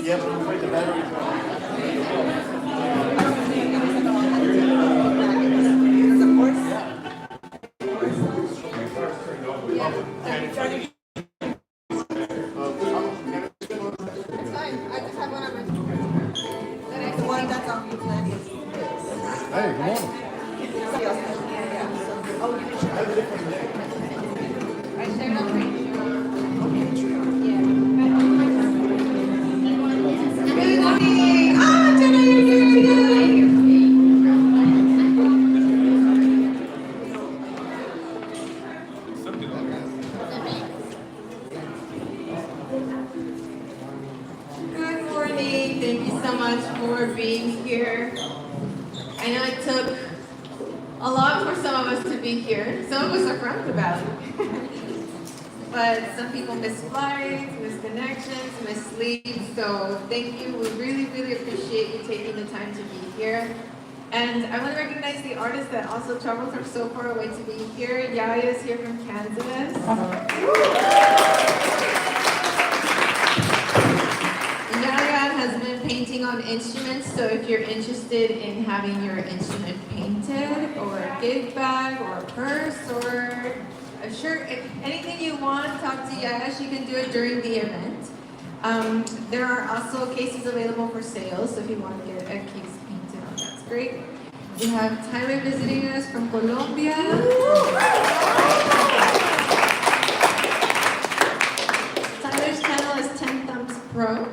Yep, the battery. Hey, good morning. Good morning. Oh, Jenna, you're here. Good morning. Thank you so much for being here. I know it took a lot for some of us to be here. Some of us are roundabout. But some people miss flights, miss connections, miss sleep. So thank you. We really, really appreciate you taking the time to be here. And I want to recognize the artists that also traveled from so far away to be here. Yaya is here from Kansas. Yaya has been painting on instruments, so if you're interested in having your instrument painted, or a gig bag, or a purse, or a shirt, anything you want, talk to Yaya. She can do it during the event. There are also cases available for sale, so if you want to get a case painted on, that's great. We have Tyler visiting us from Colombia. Tyler's channel is 10 Thumbs Pro.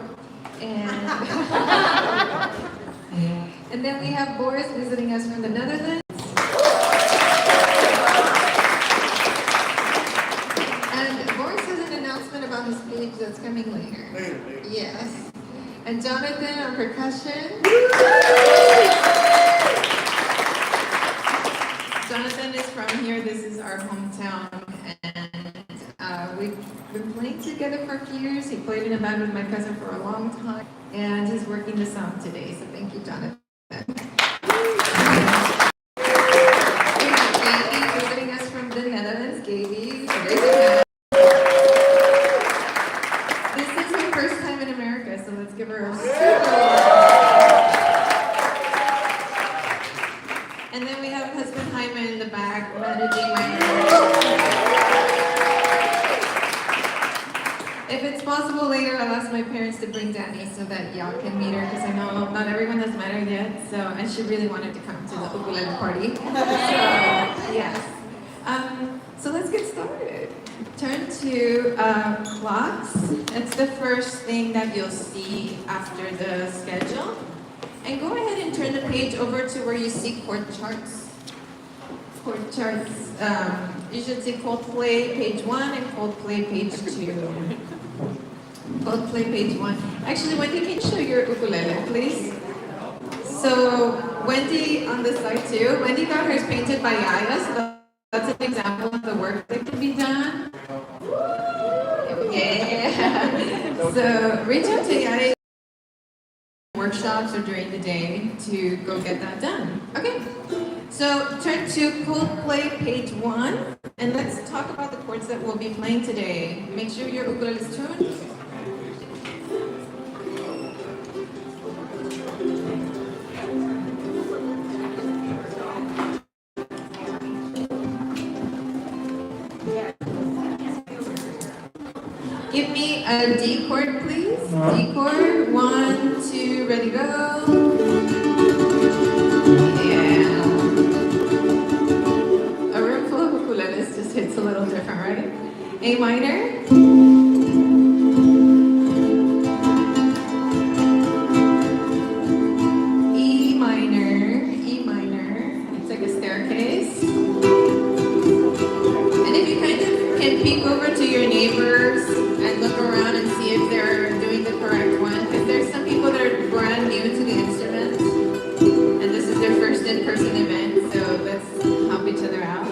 And then we have Boris visiting us from the Netherlands. And Boris has an announcement about his page that's coming later. Yes. And Jonathan on percussion. Jonathan is from here. This is our hometown. And we've been playing together for a few years. He played in a band with my cousin for a long time. And he's working the sound today. So thank you, Jonathan. We have Gaby visiting us from the Netherlands. Gaby. This is her first time in America, so let's give her a And then we have husband Jaime in the back managing my If it's possible later, I'll ask my parents to bring Danny so that y'all can meet her, because I know not everyone has met her yet, and she really wanted to come to the ukulele party. So, yes. So let's get started. Turn to clocks. It's the first thing that you'll see after the schedule. And go ahead and turn the page over to where you see chord charts. Chord charts. You should see Coldplay page 1 and Coldplay page 2. Coldplay page 1. Actually, Wendy, can you show your ukulele, please? So Wendy on the side too. Wendy got hers painted by Yaya, so that's an example of the work that can be done. Yeah. So reach out to Yaya workshops or during the day to go get that done. Okay. So turn to Coldplay page 1, and let's talk about the chords that we'll be playing today. Make sure your ukulele is tuned. Give me a D chord, please. D chord. 1, 2, ready, go. Yeah. A room full of ukuleles just hits a little different, right? A minor. E minor. E minor. It's like a staircase. And if you kind of can peek over to your neighbors and look around and see if they're doing the correct one, because there's some people that are brand new to the instruments, and this is their first in-person event, so let's help each other out.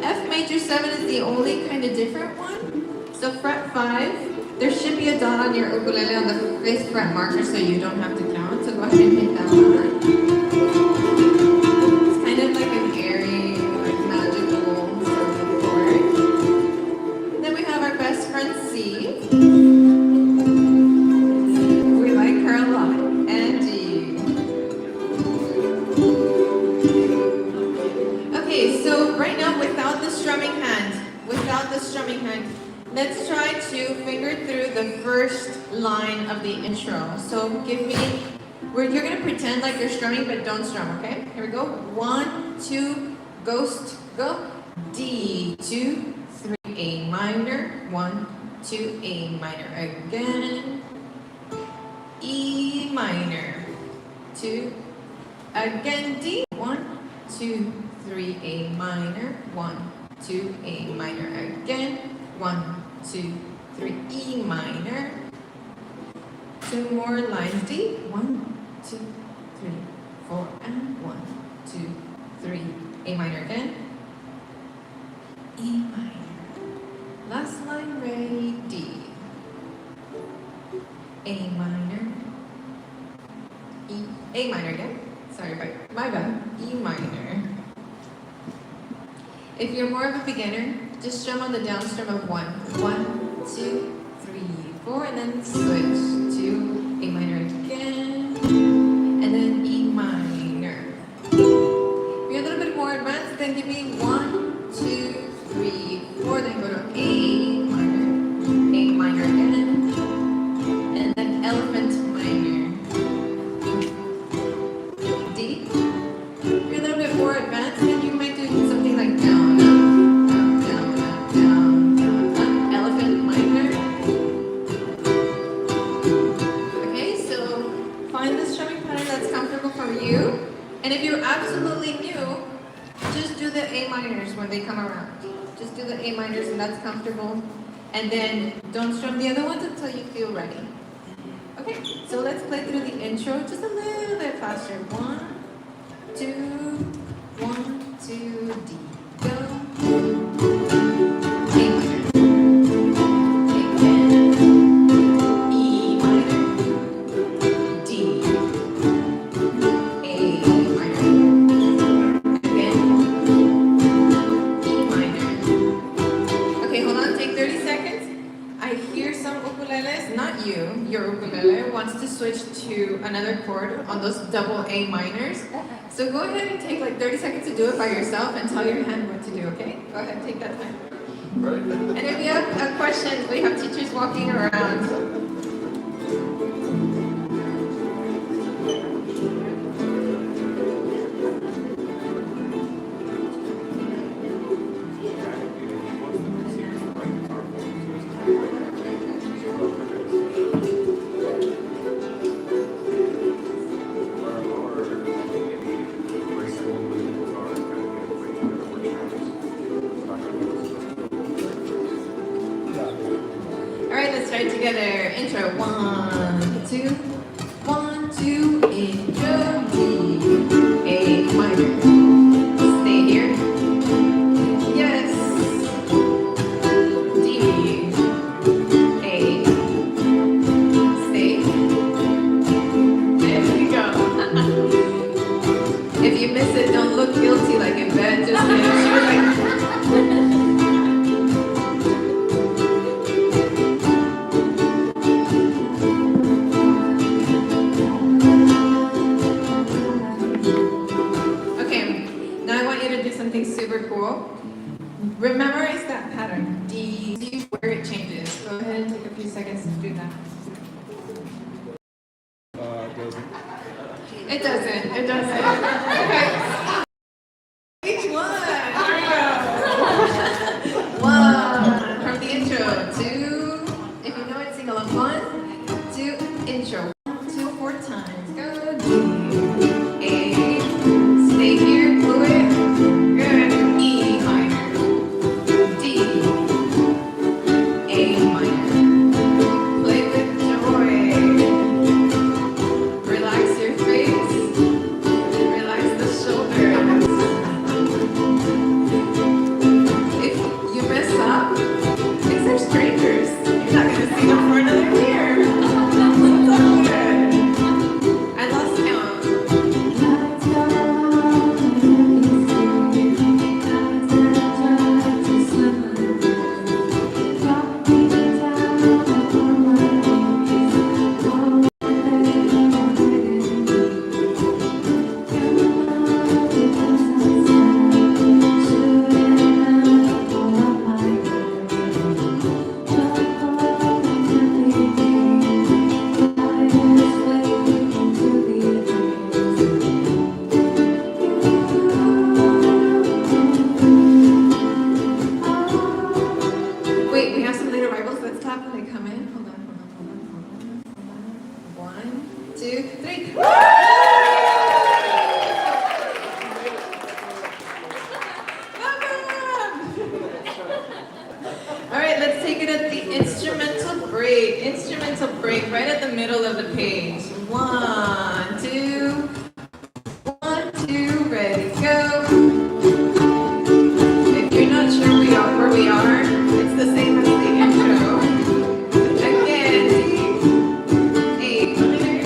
F major 7 is the only kind of different one. So fret 5, there should be a dot on your ukulele on the 5th fret marker, so you don't have to count, so go ahead and hit that one. It's kind of like an airy, like magical chord. Then we have our best friend C. first line of the intro. So give me, you're gonna pretend like you're strumming, but don't strum, okay? Here we go. 1, 2, ghost, go. D, 2, 3, A minor. 1, 2, A minor again. E minor. 2, again D. 1, 2, 3, A minor. 1, 2, A minor again. 1, 2, 3, E minor. 2 more lines D. 1, 2, 3, 4, and 1, 2, 3. A minor again. E minor. Last line ready. A minor. E. A minor again. Sorry, my bad. E minor. If you're more of a beginner, just strum on the down strum of 1. 1, 2, 3, 4, and then switch to A minor again, and then E minor. If you're a little bit more advanced, then give me 1, 2, 3, 4, then go to A minor again, and then elephant minor. D. If you're a little bit more advanced, then you might do something like down, up, down, up, down, down, up, elephant minor. Okay, so find the strumming pattern that's comfortable for you. And if you're absolutely new, just do the A minors when they come around. Just do the A minors and that's comfortable. And then don't strum the other ones until you feel ready. Okay, so let's play through the intro just a little bit faster. 1, 2, 1, 2, D, go. A minor. Again. E minor. D. A minor. Again. E minor. Okay, hold on, take 30 seconds. I hear some ukuleles, not you, your ukulele wants to switch to another chord on those double A minors. So go ahead and take like 30 seconds to do it by yourself and tell your hand what to do, okay? Go ahead, take that time. And if you have questions, we have teachers walking around. Try together. Intro. 1, 2, 1, 2, intro. D, A minor. Stay here. Yes. D, A. Stay. There we go. If you miss it, don't look guilty like in bed. Just make sure like. Super cool. Memorize that pattern. D, see where it changes. Go ahead and take a few seconds to do that. It doesn't. It doesn't. Okay. Each one. Here we go. 1 from the intro. 2. If you know it, sing along. 1, 2, intro. 1, 2, 4 times. Go. D, A. Stay here. Glue it. Strangers. You're not going to see them for another year. 2, 3. All right, let's take it at the instrumental break. Instrumental break right at the middle of the page. 1, 2, 1, 2, ready, go. If you're not sure where we are, it's the same as the intro. Again, A minor,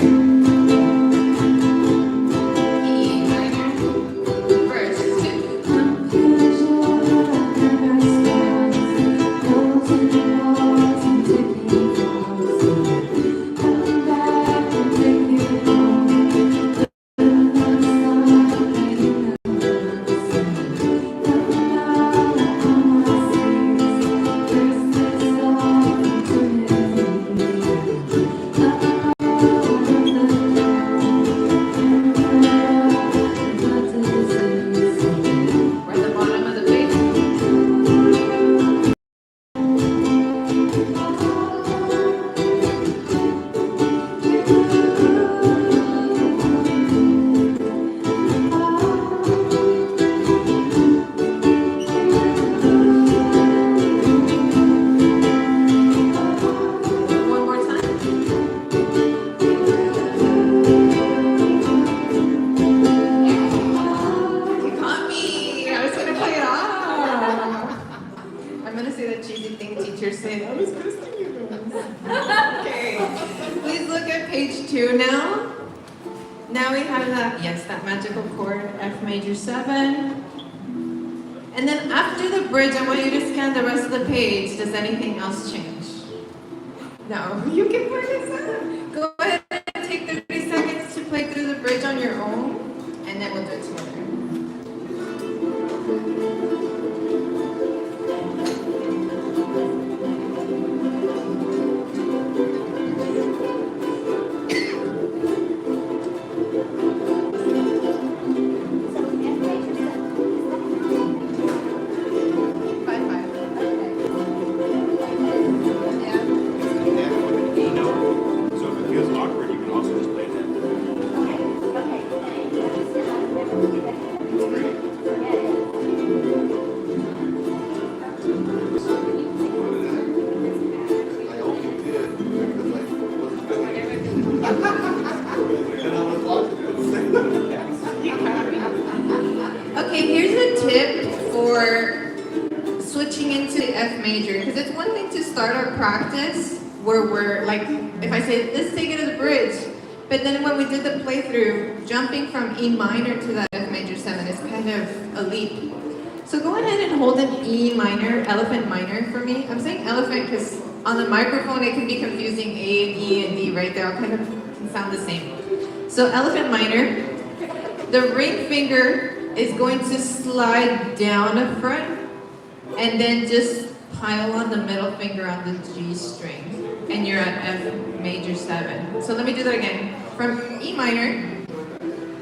E minor, first, 2. We're at the bottom of the page. One more time. You caught me. I was going to play it off. I'm going to say that cheesy thing teachers say. I was going to sing you guys. Okay. Please look at page 2 now. Now we have that magical chord, F major 7. And then after the bridge, I want you to scan the rest of the page. Does anything else change? No, you can play this out. Go ahead and take 30 seconds to play through the bridge on your own, and then we'll do it together. Bye bye. Yeah. So if it feels awkward, you can also just play that. I hope you did. Okay, here's a tip for switching into the F major, because it's one thing to start our practice where we're like, if I say, let's take it to the bridge, but then when we did the playthrough, jumping from E minor to that F major 7 is kind of a leap. So go ahead and hold an E minor, elephant minor for me. I'm saying elephant because on the microphone it can be confusing, A and E and D, right? They all kind of can sound the same. So elephant minor, the ring finger is going to slide down a fret and then just pile on the middle finger on the G string. And you're at F major 7. So let me do that again. From E minor,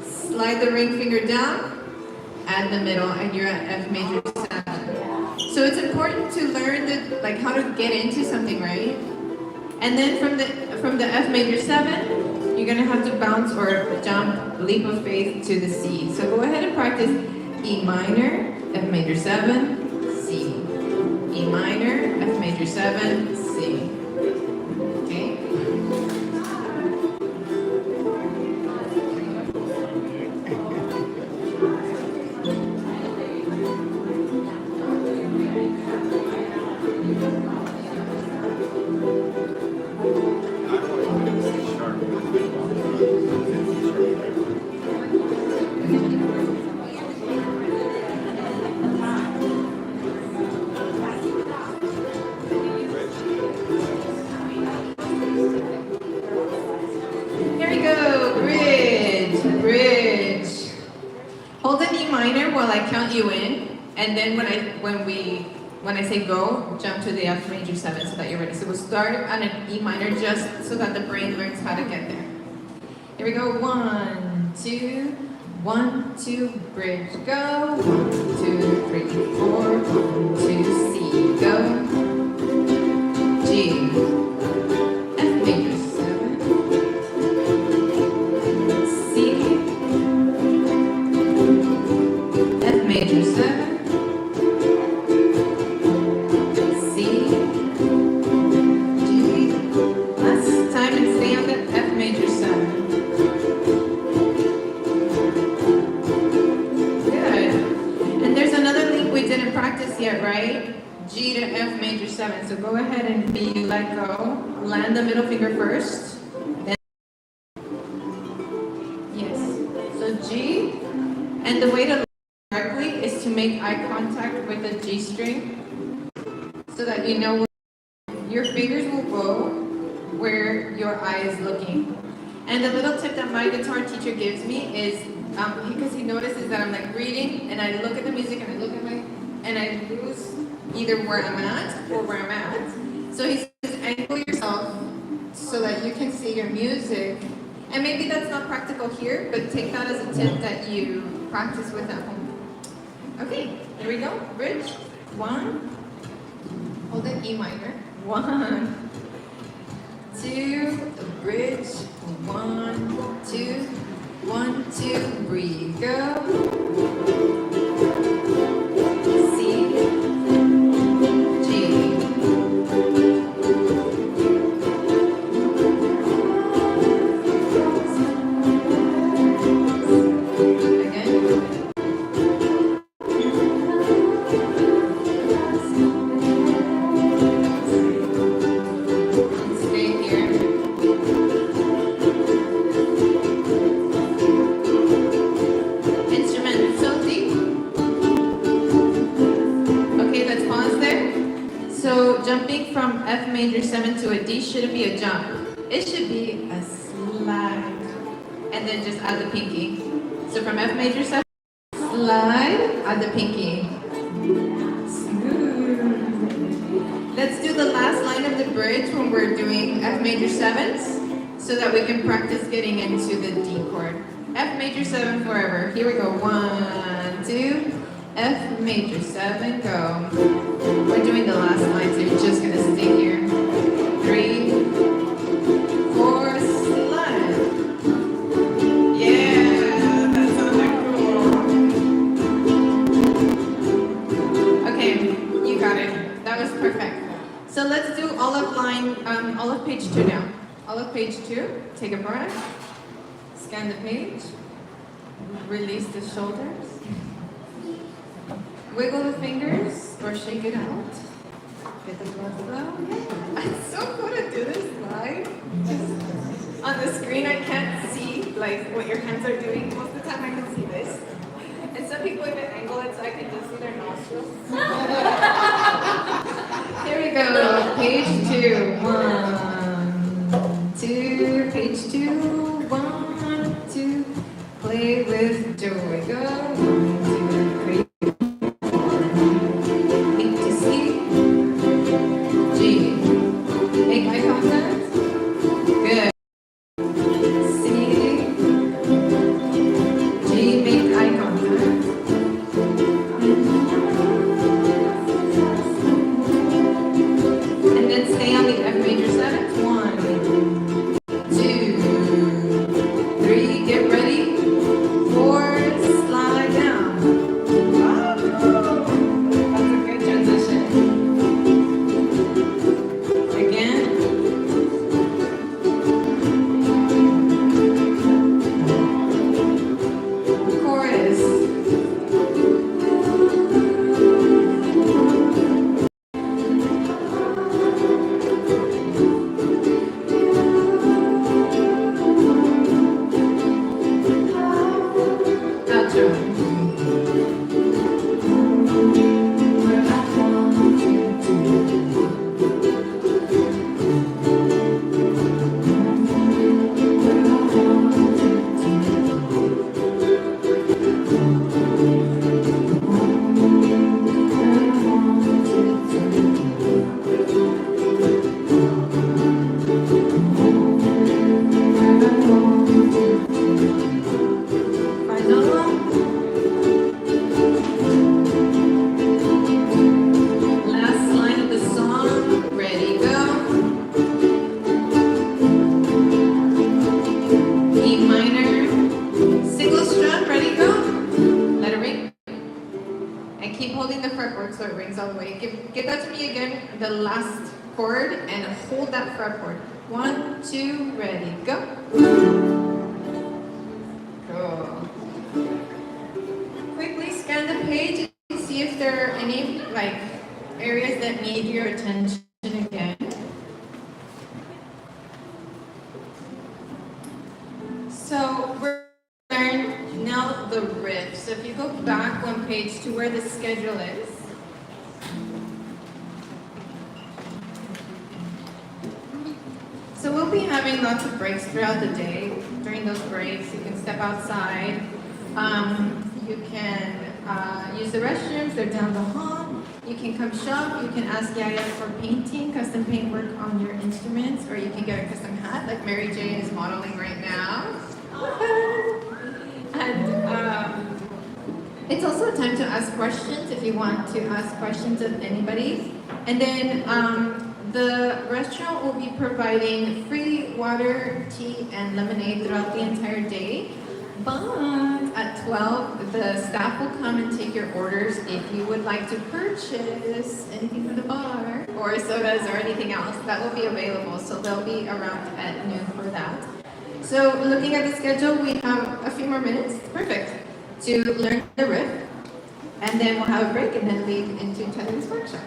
slide the ring finger down, add the middle, and you're at F major 7. So it's important to learn how to get into something, right? And then from the F major 7, you're gonna have to bounce or jump, leap of faith to the C. So go ahead and practice E minor, F major 7, C. E minor, F major 7, C. Okay? Here we go, bridge, bridge. Hold an E minor while I count you in, and then when I say go, jump to the F major 7 so that you're ready. So we'll start on an E minor just so that the brain learns how to get there. Here we go, 1, 2, 1, 2, bridge, go. 1, 2, 3, 4, 2, C, go. G, F major 7. G to F major 7. So go ahead and B, let go. Land the middle finger first. Then yes. So G, and the way to correctly is to make eye contact with the G string, so that you know your fingers will go where your eye is looking. And the little tip that my guitar teacher gives me is, because he notices that I'm like reading and I look at the music and I look at and I lose either where I'm at or where I'm at. So he says, angle yourself so that you can see your music. And maybe that's not practical here, but take that as a tip that you practice with at home. Okay, here we go. Bridge. 1. Hold it, E minor. 1, 2, bridge. 1, 2, 1, 2, breathe. Go. F major 7 to a D shouldn't be a jump. It should be a slide. And then just add the pinky. So from F major 7, slide, add the pinky. Smooth. Let's do the last line of the bridge when we're doing F major 7s, so that we can practice getting into the D chord. F major 7 forever. Here we go. 1, 2. F major 7, go. We're doing the last line, so you're just gonna stay here. 3, 4, slide. Yeah, that sounded cool. Okay, you got it. That was perfect. So let's do all of page 2 now. All of page 2. Take a breath. Scan the page. Release the shoulders. Wiggle the fingers or shake it out. Get the blood flow. It's so cool to do this live. On the screen I can't see like what your hands are doing. Most of the time I can see this. And some people even angle it so I can just see their nostrils. Here we go. Page 2. 1, 2. Page 2. 1, 2. Play with joy. Go. 1, 2, 3. Make eye contact. Good. C. G. Make eye contact. And then stay on the F major 7. 1, 2, 3. Get ready. 4. Slide down. That's a good transition. So it rings all the way. Give that to me again, the last chord, and hold that fretboard. 1, 2, ready, go. Cool. Quickly scan the page and see if there are any areas that need your attention again. So we're going to learn now the riff. So if you go back one page to where the schedule is. So we'll be having lots of breaks throughout the day. During those breaks, you can step outside. You can use the restrooms, they're down the hall. You can come shop, you can ask Yaya for painting, custom paint work on your instruments, or you can get a custom hat like Mary Jane is modeling right now. And it's also a time to ask questions if you want to ask questions of anybody. And then the restaurant will be providing free water, tea, and lemonade throughout the entire day. But at 12, the staff will come and take your orders if you would like to purchase anything from the bar or sodas or anything else. That will be available, so they'll be around at noon for that. So looking at the schedule, we have a few more minutes, perfect, to learn the riff. And then we'll have a break and then lead into Tyler's workshop.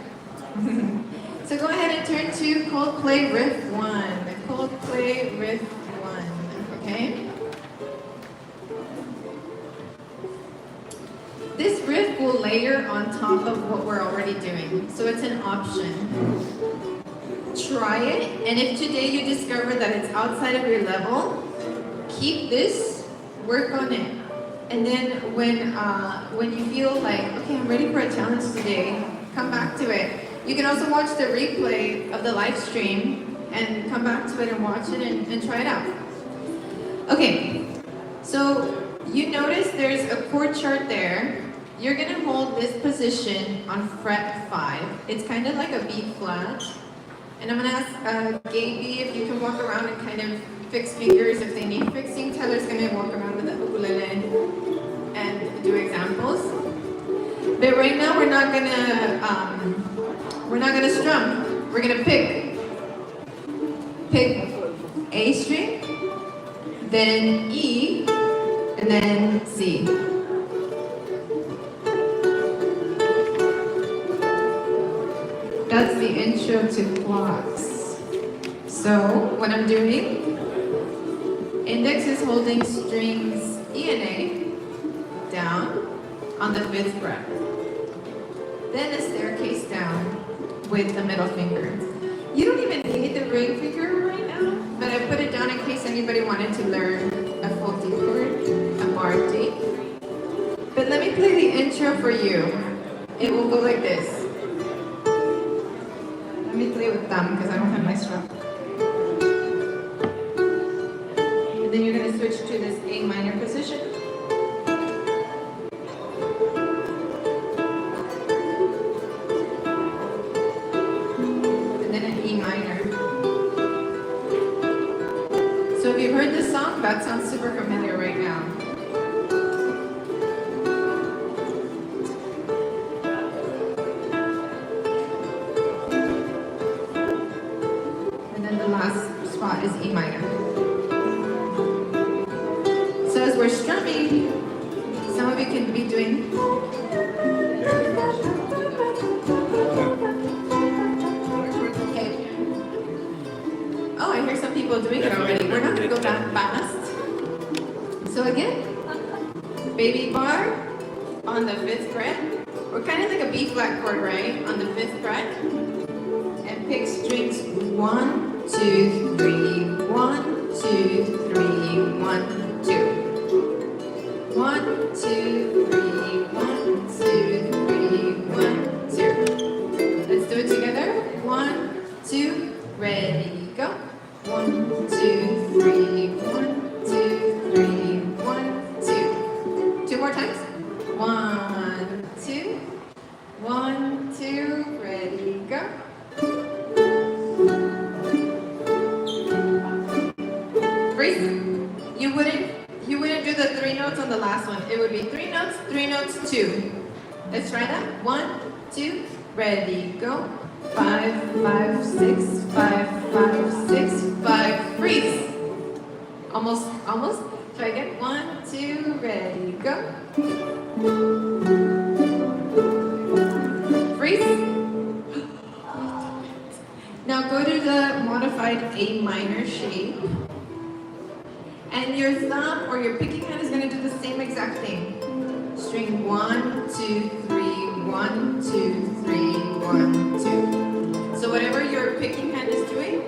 So go ahead and turn to Coldplay Riff 1. Coldplay Riff 1, okay? This riff will layer on top of what we're already doing, so it's an option. Try it, and if today you discover that it's outside of your level, keep this, work on it. And then when you feel like, okay, I'm ready for a challenge today, come back to it. You can also watch the replay of the live stream and come back to it and watch it and try it out. Okay, so you notice there's a chord chart there. You're gonna hold this position on fret 5. It's kind of like a B flat. And I'm gonna ask Gaby if you can walk around and kind of fix fingers if they need fixing. Tyler's gonna walk around with the ukulele and do examples. But right now we're not gonna strum. We're gonna pick A string, then E, and then C. That's the intro to clocks. So what I'm doing, index is holding strings E and A down on the 5th fret. Then a staircase down with the middle finger. You don't even need the ring finger right now, but I put it down in case anybody wanted to learn a full D chord, a bar D. But let me play the intro for you. It will go like this. Let me play with thumb because I don't have my strum. And then you're going to switch to this A minor position. And then an E minor. So if you've heard this song, that sounds super familiar right now. Spot is E minor. So as we're strumming, some of you can be doing. Okay. Oh, I hear some people doing it already. We're not going to go that fast. So again, baby bar on the 5th fret. We're kind of like a B flat chord, right? On the 5th fret. And pick strings 1, 2, 3, 1, 2, 3, 1, 2. 1, 2, 3, 1, 2, 3, 1, 2. Let's do it together. 1, 2, ready, go. 1, 2, 3, 1, 2, 3, 1, 2. 2 more times. 1, 2, 1, 2, ready, go. You wouldn't do the 3 notes on the last one. It would be 3 notes, 2. Let's try that. 1, 2, ready, go. 5, 5, 6, 5, 5, 6, 5, freeze. Almost. Try again. 1, 2, ready, go. Freeze. go to the modified A minor shape. And your thumb or your picking hand is going to do the same exact thing. String 1, 2, 3, 1, 2, 3, 1, 2. So whatever your picking hand is doing,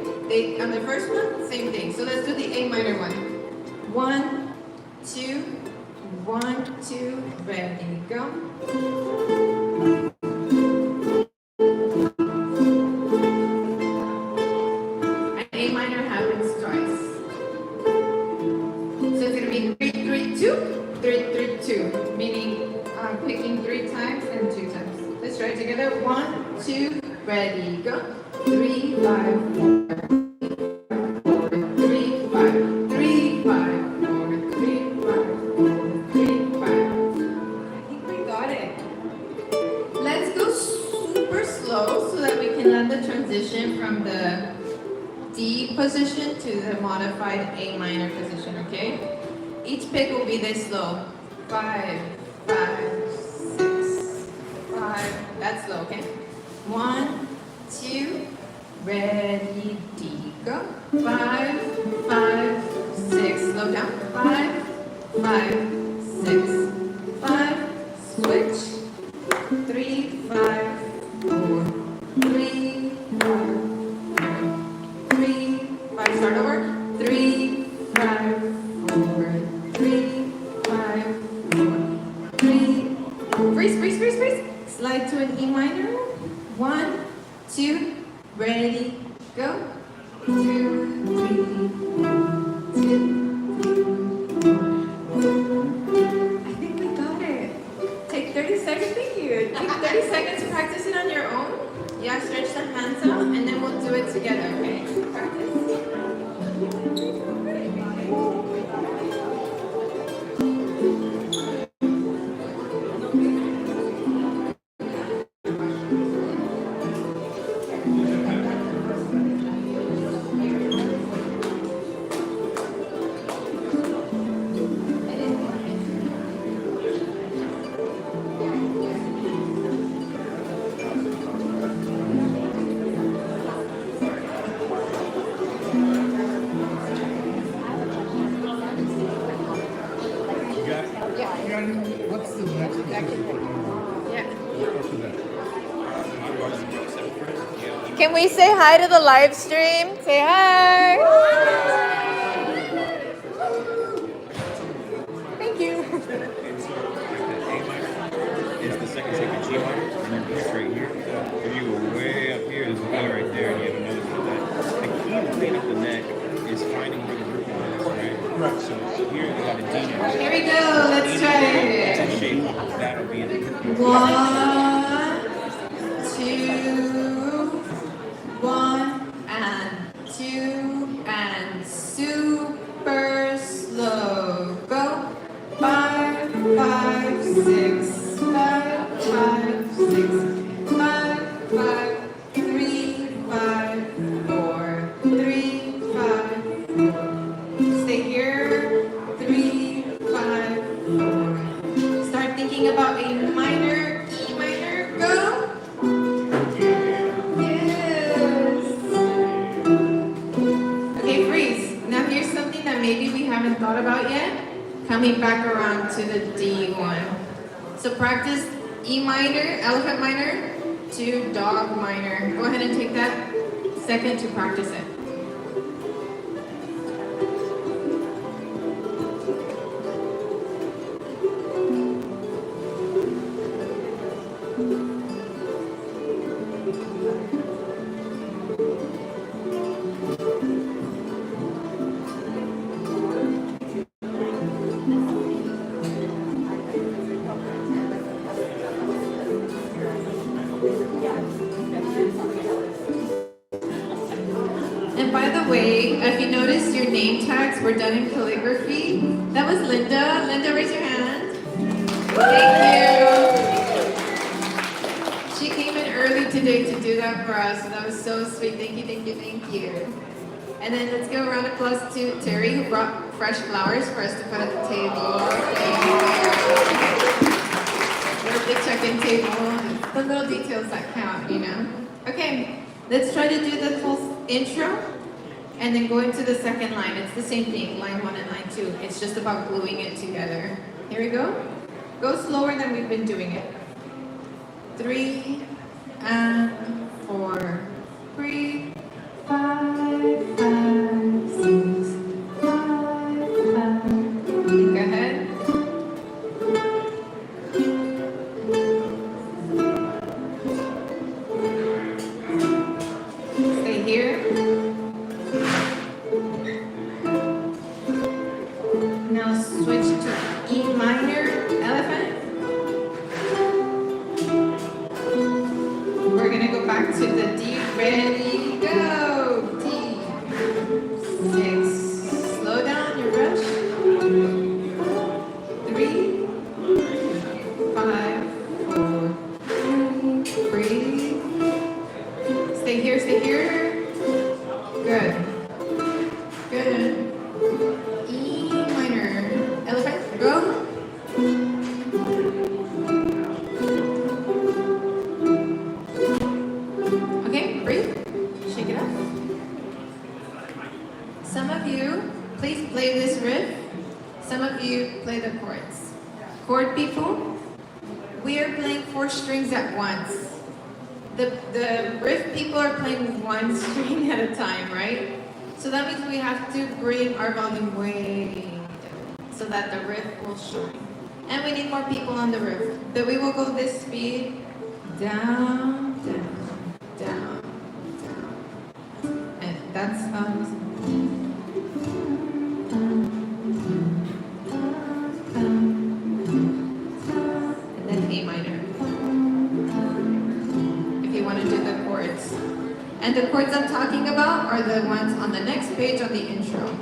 on the first one, same thing. So let's do the A minor one. 1, 2, 1, 2, ready, go. And A minor happens twice. So it's going to be 3, 3, 2, 3, 3, 2, meaning picking 3 times and 2 times. Let's try it together. 1, 2, ready, go. 3, 5, 4. 3, 5, 3, 5, 4, 3, 5, 3, 5. I think we got it. Let's go super slow so that we can land the transition from the D position to the modified A minor position, okay? Each pick will be this slow. 5, 5, 6, 5. That's slow, okay? 1, 2, ready, D, go. 5, 5, 6. Slow down. 5, 5, 6, 5. Switch. 3, 5, 4, 3, 5, 3, 5. Start over. 3, 5, 4, 3, 5, 4, 3. Freeze, freeze, freeze, freeze. Slide to an E minor. 1, 2, ready, go. 2, 3, 2, 3. I think we got it. Take 30 seconds. Thank you. Take 30 seconds to practice it on your own. Yeah, stretch the hands out, and then we'll do it together. Okay? Practice. What's the next position? Yeah. After that? Can we say hi to the live stream? Say hi. Thank you. And so, like the A minor is the second shape of G minor, and then it's right here. If you go way up here, there's an E right there, and you have another for that. The key to clean up the neck is finding where the grouping is, right? Right. So here you got a D now. Here we go. Let's try it. It's a shape. That'll be the 1, 2, 1, and 2, and super slow. Go. 5, 5, 6, 5, 5, 6, 5, 5, 3, 5, 4, 3, 5, 4. Stay here. 3, 5, 4. Start thinking about a minor, E minor, go. Yes. Okay, freeze. Now here's something that maybe we haven't thought about yet. Coming back around to the D one. So practice E minor, elephant minor, to dog minor. Go ahead and take that second to practice it. And by the way, if you noticed your name tags were done in calligraphy, that was Linda. Linda, raise your hand. Thank you. She came in early today to do that for us, so that was so sweet. Thank you, thank you, thank you. And then let's give a round of applause to Terry, who brought fresh flowers for us to put at the table. Birthday check-in table. The little details that count, you know. Okay, let's try to do the full intro, and then go into the second line. It's the same thing, line 1 and line 2. It's just about gluing it together. Here we go. Go slower than we've been doing it. 3 and 4. 3, 5, 5, 6, 5, 5. Think ahead. Stay here. Now switch to E minor, elephant. We're gonna go back to the D. Ready, go. D. 6. Slow down your brush. 3, 5, 4. Breathe. Stay here, stay here. Good. Good. E minor. Elephant, go. Okay, breathe. Shake it up. Some of you, please play this riff. Some of you play the chords. Chord people, we are playing 4 strings at once. The riff people are playing 1 string at a time, right? So that means we have to bring our volume way down so that the riff will shine. And we need more people on the riff. But we will go this speed, down, down, down, down. And that's and then A minor. If you want to do the chords. And the chords I'm talking about are the ones on the next page on the intro.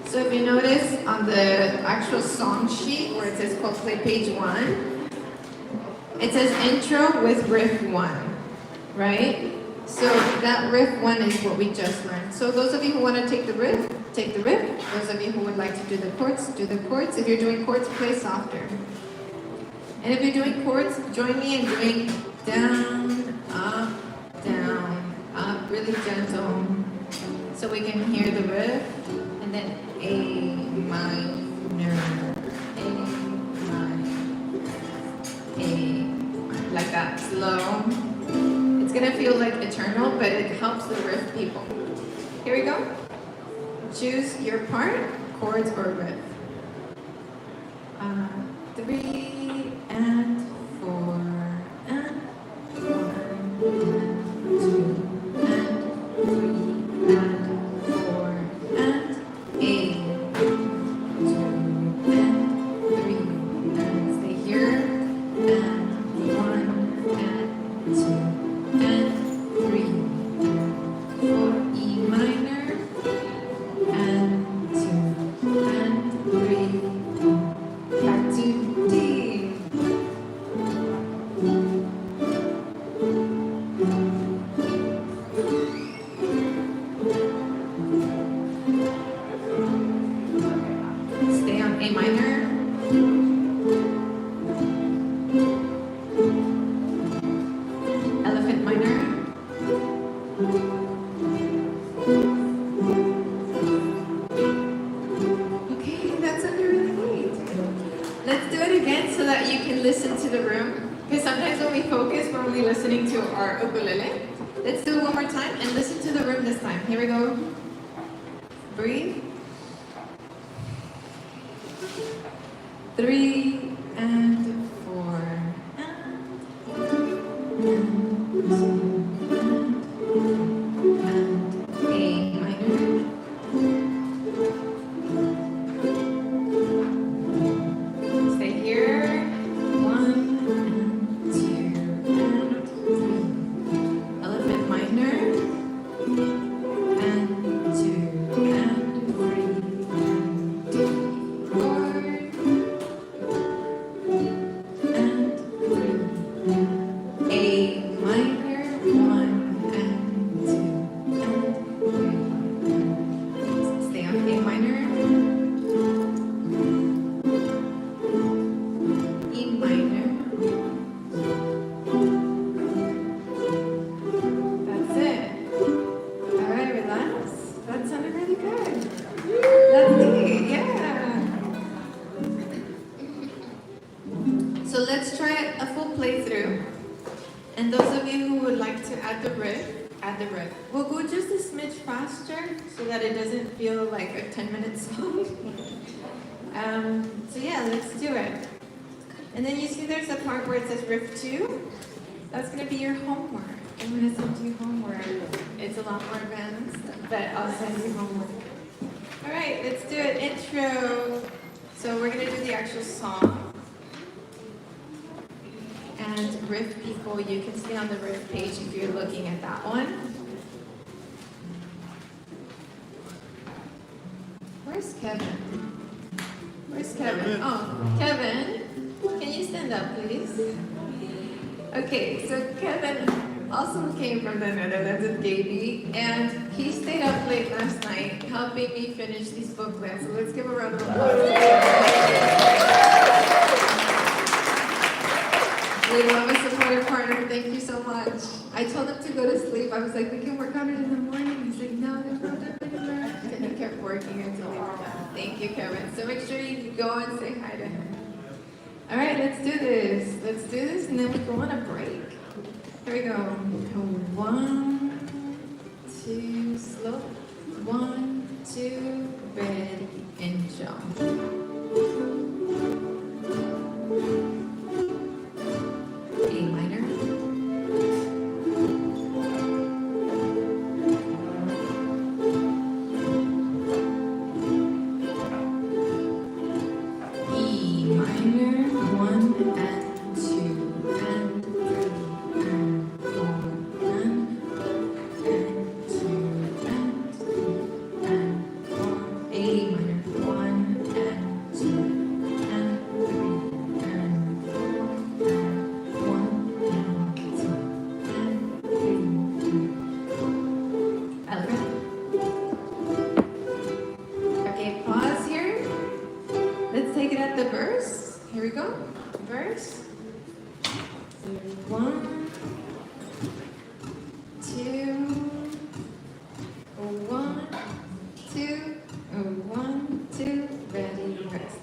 So if you notice on the actual song sheet where it says Coldplay page 1, it says intro with riff 1, right? So that riff 1 is what we just learned. So those of you who want to take the riff, take the riff. Those of you who would like to do the chords, do the chords. If you're doing chords, play softer. And if you're doing chords, join me in doing down, up, really gentle. So we can hear the riff. And then A minor, A minor, A minor, like that, slow. It's gonna feel like eternal, but it helps the riff people. Here we go. Choose your part, chords or riff. 3 and 4 and 1 and 2 and 3 and 4 and 8, 2 and 3 and stay here and 1 and 2 and 3 and 4, E minor and 2 and 3, back to D. Stay on A minor. Elephant minor. Okay, that sounded really neat. Let's do it again so that you can listen to the room. Because sometimes when we focus, we're only listening to our ukulele. Let's do it one more time and listen to the room this time. Here we go. Breathe. 3 and 4 and 2 and A minor. Stay here. 1 and 2 and 3. Elephant minor. And 2 and 3 and D. Chord. add the riff. We'll go just a smidge faster so that it doesn't feel like a 10-minute song. So yeah, let's do it. And then you see there's a part where it says riff 2. That's going to be your homework. I'm going to send you homework. It's a lot more advanced, but I'll send you homework. All right, let's do it. Intro. So we're going to do the actual song. And riff people, you can stay on the riff page if you're looking at that one. Where's Kevin? Where's Kevin? Oh, Kevin, can you stand up, please? Okay, so Kevin also came from the Netherlands with Gaby, and he stayed up late last night helping me finish these booklets. So let's give a round of applause. We love a supportive partner. Thank you so much. I told him to go to sleep. I was like, we can work on it in the morning. He's like, no, there's no time anymore. And he kept working until we were done. Thank you, Kevin. So make sure you go and say hi to him. All right, let's do this. Let's do this, and then we go on a break. Here we go. 1, 2, slow. 1, 2, ready, and jump. A minor. E minor, 1 and 2 and 3 and 4 and 2 and 3 and 4. A minor, 1 and 2 and 3 and 4 and 1 and 2 and 3. I love it. Okay, pause here. Let's take it at the verse. Here we go. Verse. 1, 2, 1, 2, 1, 2, ready, rest.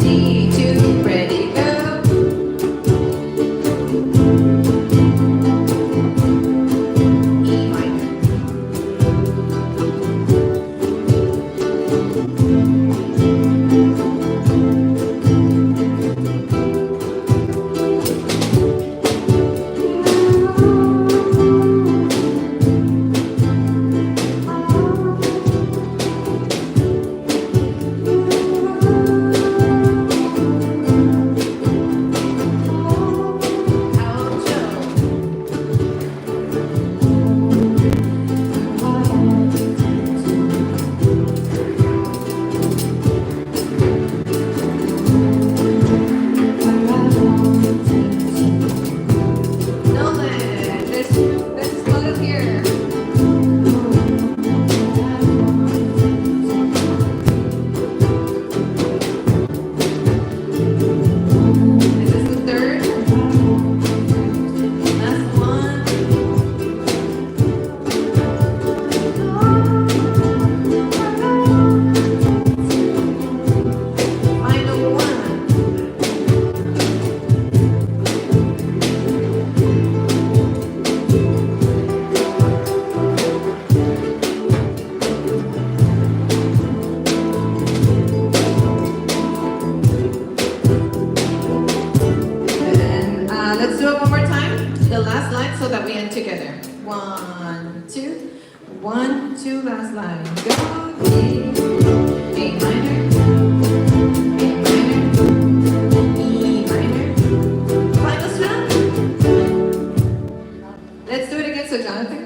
D2, ready, go. E minor. Nolan, let's slow it here. This is the third. Last one. Final one. And let's do it one more time. The last line so that we end together. 1, 2, 1, 2, last line. Go. A minor. A minor. E minor. Final strum. Let's do it again so Jonathan.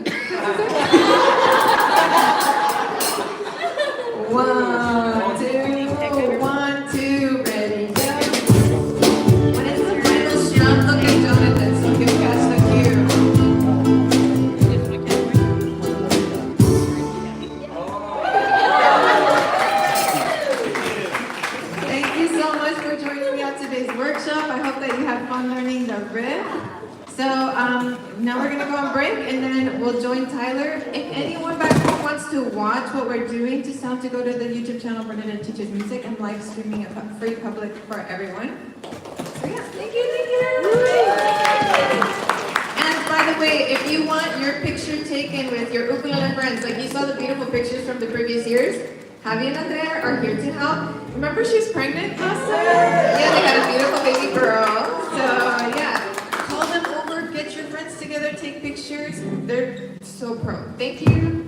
1, 2, 1, 2, ready, go. When it's the final strum, look at Jonathan so he can catch the cue. Thank you so much for joining me on today's workshop. I hope that you had fun learning the riff. So now we're gonna go on break and then we'll join Tyler. If anyone back home wants to watch what we're doing, just have to go to the YouTube channel Bernadette Teaches Music. I'm live streaming it free public for everyone. So yeah, thank you. And by the way, if you want your picture taken with your ukulele friends, like you saw the beautiful pictures from the previous years, Javi and Andrea are here to help. Remember she's pregnant last time? Yeah, they got a beautiful baby girl. So yeah, call them over, get your friends together, take pictures. They're so pro. Thank you.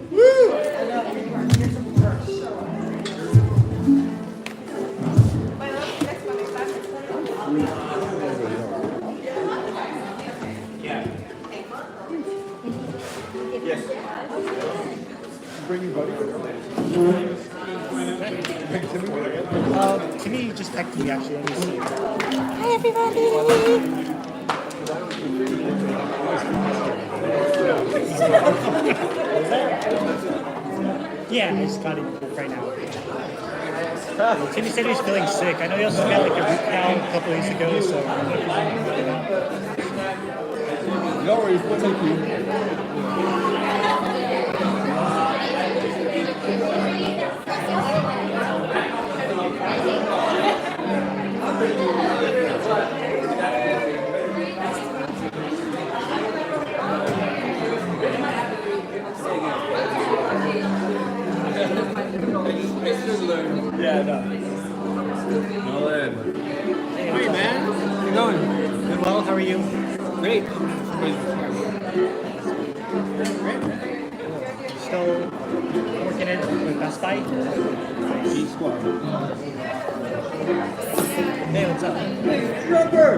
Bring your buddy. Can you just text me actually? Let me see. Hi, everybody. Yeah, I just got it right now. Timmy said he was feeling sick. I know he also got like a root canal a couple weeks ago, so. No worries, we'll take you. Yeah, no. Nolan. Hey, man. How's it going? Good, well, how are you? Great. Still working it with Best Buy? G-Squad. Hey, what's up? Trevor!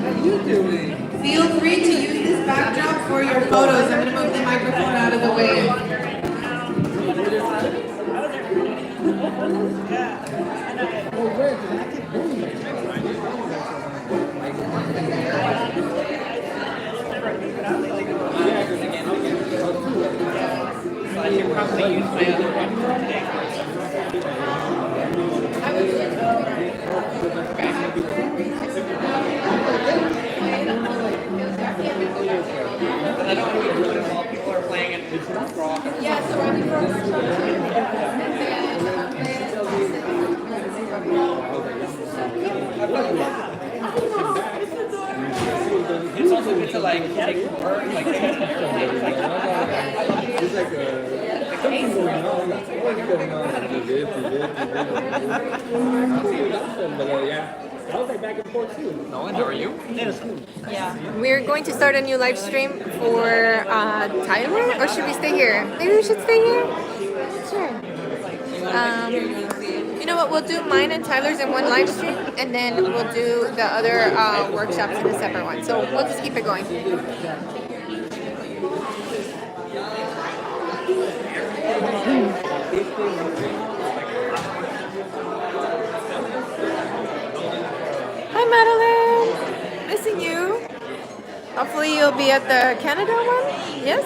How you doing? Feel free to use this backdrop for your photos. I'm gonna move the microphone out of the way. I should probably use my other one today. But I don't want to do it while people are playing it. Yeah, so I'm for a workshop too. It's also good to like take her, like We're going to start a new live stream for Tyler, or should we stay here? Maybe we should stay here? Sure. You know what? We'll do mine and Tyler's in one live stream, and then we'll do the other workshops in a separate one. So we'll just keep it going. Hi, Madeline. Missing you. Hopefully you'll be at the Canada one. Yes.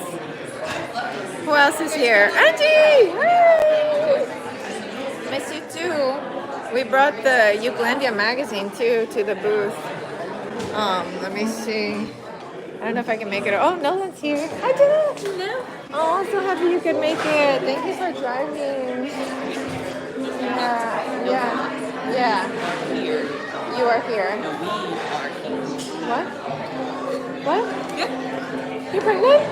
Who else is here? Angie. Hi. Miss you too. We brought the Ukulele magazine too to the booth. Let me see. I don't know if I can make it. Oh, Nolan's here. Hi, Jenna. Hello. Oh, so happy you could make it. Thank you for driving. Yeah. You are here. What? What? Yeah. You're pregnant?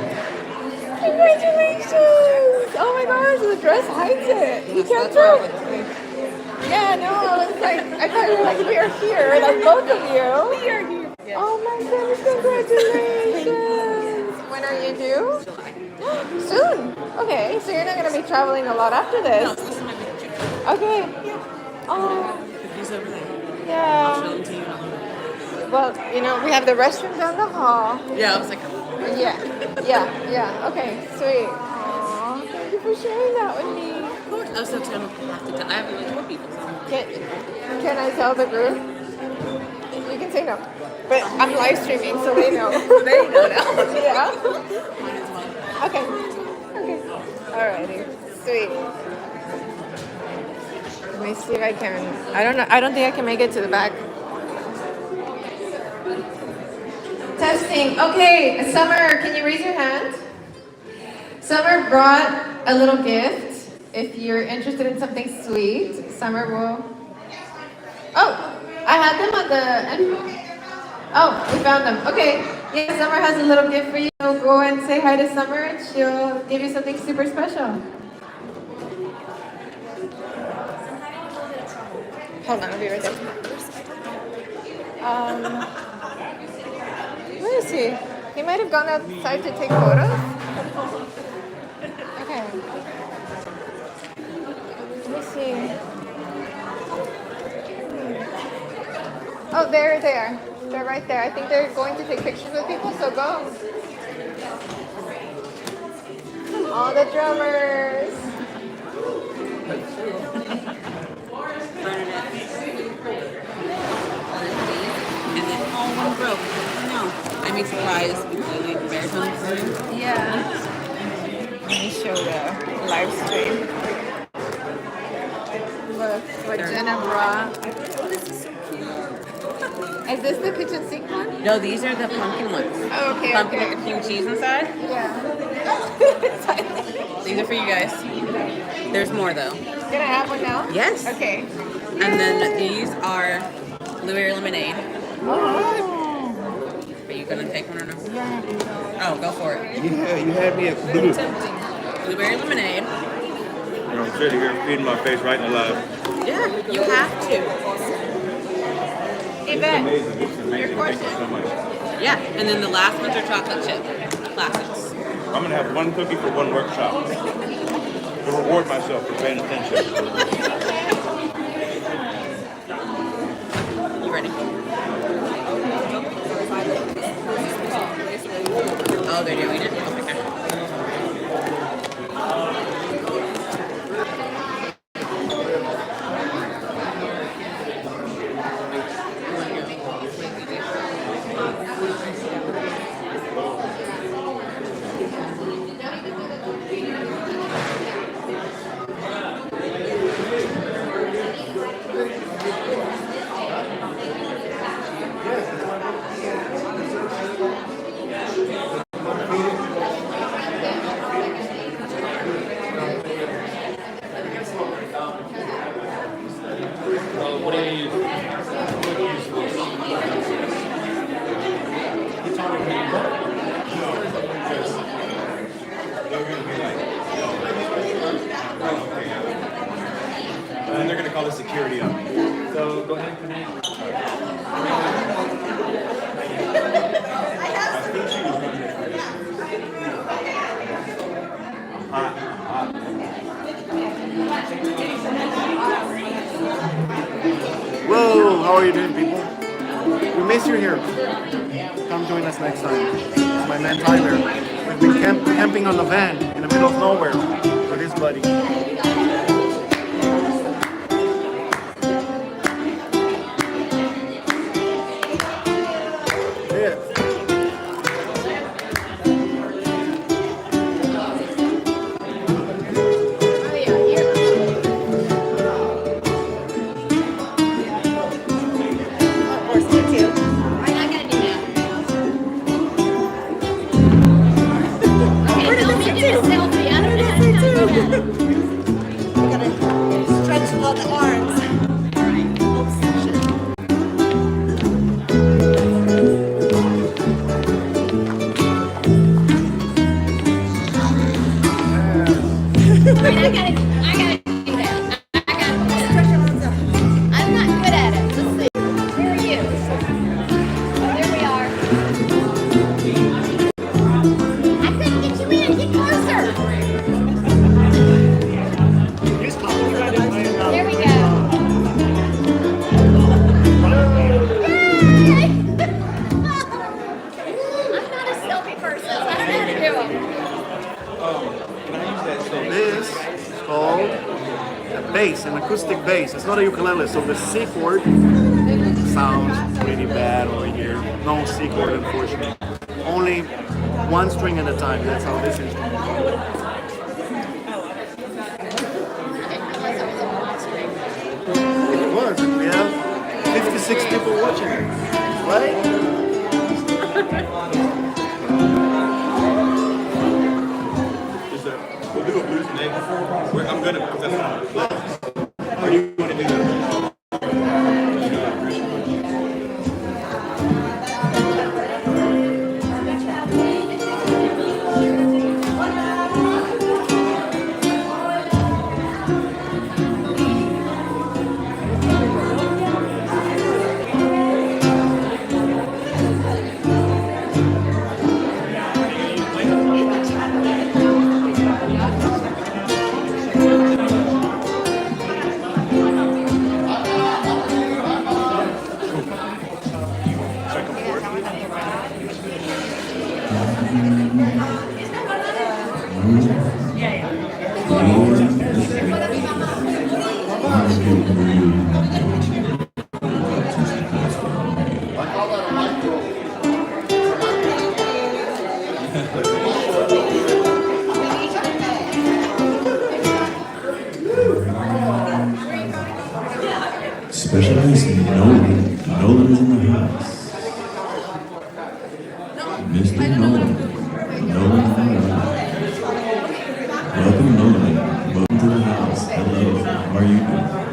Congratulations! Oh my gosh, the dress hides it. You can't tell. Yeah, no, I was like, I thought you were like, we are here, like both of you. We are here. Yeah. Oh my goodness, congratulations! When are you due? July. Soon. Okay, so you're not going to be traveling a lot after this. No, this is my big trip. Okay. Oh. He's over there. Yeah. I'll show them to you in a little bit. Well, you know, we have the restroom down the hall. Yeah, I was like, Yeah. Okay, sweet. Aww, thank you for sharing that with me. of course. I was so excited. I haven't really told people. Can I tell the group? You can say no. But I'm live streaming, so they know. They know now. Yeah. Okay. Alrighty. Sweet. Let me see if I can. I don't know. I don't think I can make it to the back. Testing. Okay, Summer, can you raise your hand? Summer brought a little gift. If you're interested in something sweet, Summer will. Oh, I had them on the. Oh, we found them. Okay. Yeah, Summer has a little gift for you. Go and say hi to Summer, and she'll give you something super special. Hold on, I'll be right there. Where is he? He might have gone outside to take photos. Okay. Let me see. Oh, there they are. They're right there. I think they're going to take pictures with people, so go. All the drummers. Bernadette. And then one broke. No. I'm surprised because we baritone version. Yeah. Let me show the live stream. Look what Jenna brought. Oh, this is so cute. Is this the kitchen sink one? No, these are the pumpkin ones. Oh, okay. Pumpkin with the cream cheese inside. Yeah. These are for you guys. There's more though. Can I have one now? Yes. Okay. And then these are blueberry lemonade. Oh. Are you gonna take one or no? Yeah. Oh, go for it. Yeah, you had me at blue. Blueberry lemonade. I'm sitting here feeding my face right in the live. Yeah, you have to. Yvette. Amazing. It's amazing. Thank you so much. Yeah, and then the last ones are chocolate chip classics. I'm gonna have one cookie for one workshop to reward myself for paying attention. You ready? Oh, they're doing it? Okay. like all the security on me. So go ahead and connect. Whoa, how are you doing, people? We miss you here. Come join us next time. It's my man Tyler. We've been camping on the van in the middle of nowhere with his buddy. Yeah. Stretch all the arms. Wait, I gotta do that. I'm not good at it. Let's see. Where are you? There we are. I couldn't get you in. Get closer. There we go. Yay! I'm not a selfie person, so I don't know how to do them. Can I use that so This is called a bass, an acoustic bass. It's not a ukulele, so the C chord sounds pretty bad over here. No C chord, unfortunately. Only one string at a time. That's how this is. It was. We have 56 people watching, right? we'll do a blues next. I'm gonna put that on. Or do you want to do that? Specialized in Nolan. Nolan is in the house. Mr. Nolan. Nolan in the house. Welcome, Nolan. Welcome to the house. Hello. How are you doing?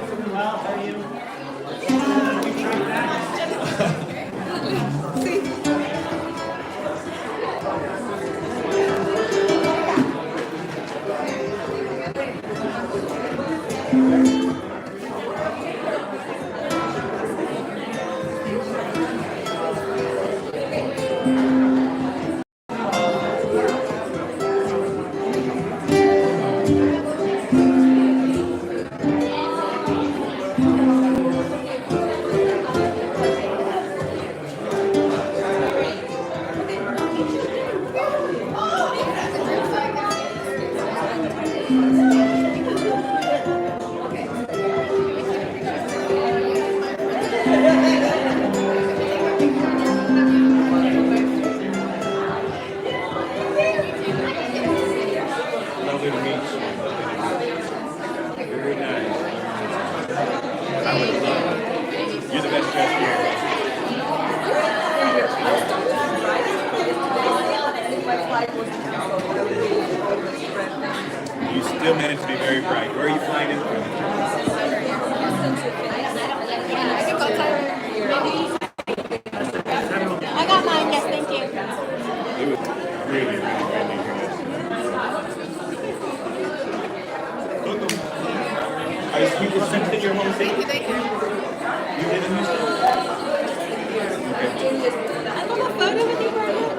Lovely to meet you. Very nice. I would love it. You're the best dressed here. You still manage to be very bright. Where are you flying in from? I got mine, yes, thank you. It was really, really friendly. I Is Houston your home state? Thank you. You live in Houston? I love a photo with you, Bernadette.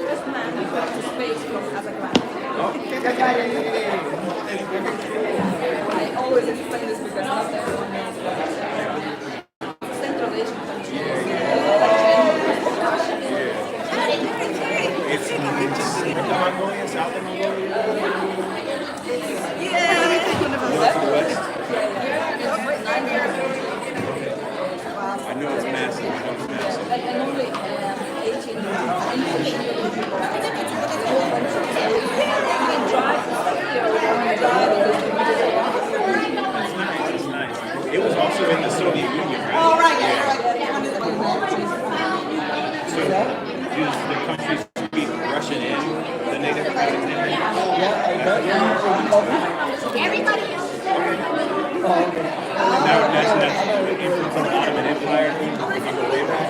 First man who got to space from Kazakhstan. I always explain this because not everyone knows about Central Asian countries. It's Mongolia, South of Mongolia. I know it's massive. And only 18 It's nice. It was also in the Soviet Union, right? Oh, right. So, do the countries speak Russian and the native Alexandrian? Everybody else. Now imagine that's the influence of the Ottoman Empire. If you go way back.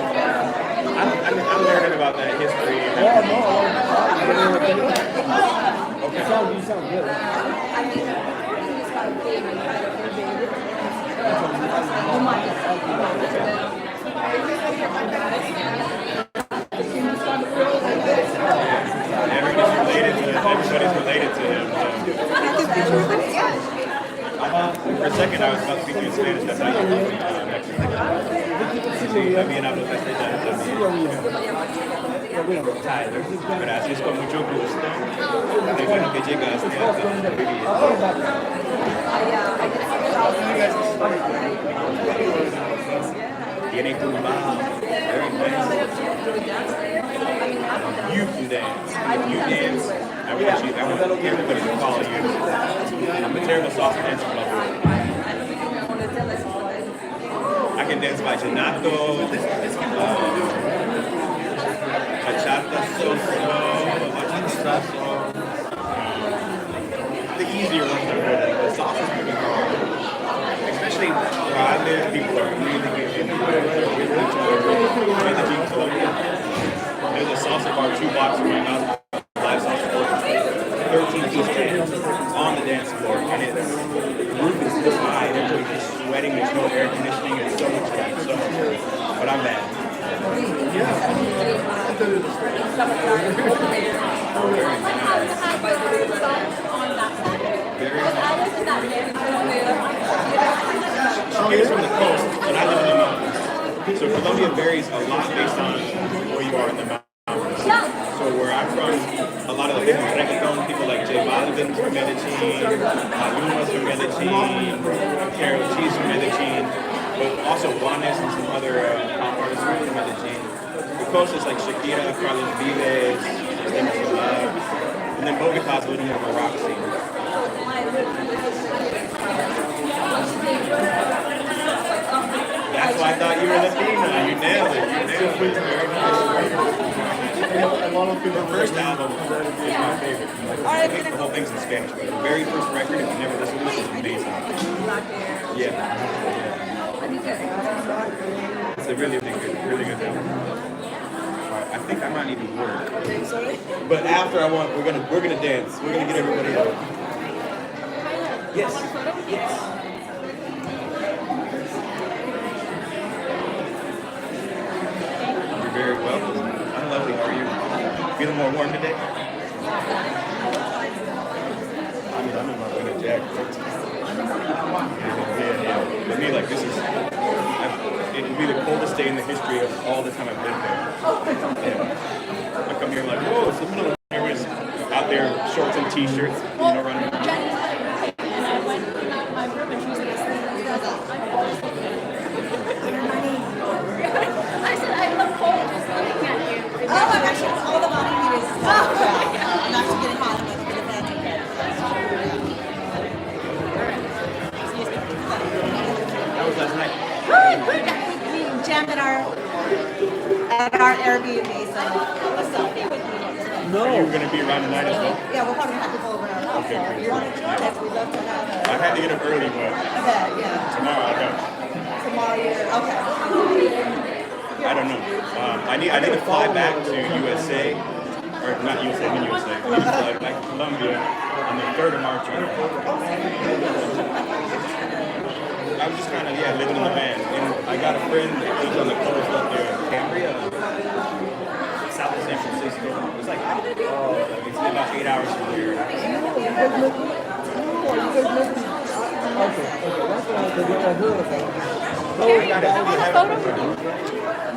I'm learning about that history. Okay. You sound good. Everybody's related to him. For a second, I was about to speak to you in Spanish. That's how you speak Mexican. También hablo castellano también. Tyler, gracias, con mucho gusto. Qué bueno que llegaste a Tiene tumbado. Very nice. You can dance. If you dance, I want everybody to follow you. I'm a terrible salsa dancer. I can dance vallenato, bachata, salsa. The easier ones are good. The salsa's pretty hard. Especially where I live, people are really good into it. There's a salsa bar 2 blocks from my house. Live salsa bar. 13-piece band on the dance floor, and the roof is this high, and everybody's just sweating. There's no air conditioning. It's so much fun, so much fun. But I'm bad. She's from the coast, and I live in the mountains. So Colombia varies a lot based on where you are in the mountains. So where I'm from, a lot of the big reggaeton people like J Balvin's from Medellin, Luma's from Medellin, Carol G's from Medellin, but also Juanes and some other pop artists from Medellin. The coast is like Shakira, Carlos Vives, and then Bogota's a little more of a rock scene. That's why I thought you were Latina. You nailed it. Very nice. The first album is my favorite. I think the whole thing's in Spanish, but the very first record, if you never listened to it, is amazing. Yeah. It's a really good album. I think I might need to work. But after we're gonna dance. We're gonna get everybody out. Yes. You're very welcome. I'm lovely. How are you? Feeling more warm today? I'm in my winter jacket. Yeah. For me, like, it would be the coldest day in the history of all the time I've lived there. Yeah. I come here like, whoa, it's the middle of everyone's out there, shorts and t-shirts, running around. I said I look forward to looking at you. Oh my gosh, all the money is not to get it hot enough to get it bad. That was last night. We jammed at our Airbnb, so what's up? No. Are you going to be around tonight as well? Yeah, we're probably going to have to go over our house. Okay, So if you want to join us, we'd love to have I had to get up early, but yeah. tomorrow I don't. Tomorrow, okay. I don't know. I need to fly back to USA or not USA, I mean USA, like Colombia on the 3rd of March. I was just kind of, living in the van. And I got a friend that lives on the coast up there in Cambria, south of San Francisco. It's like, it's about 8 hours from here.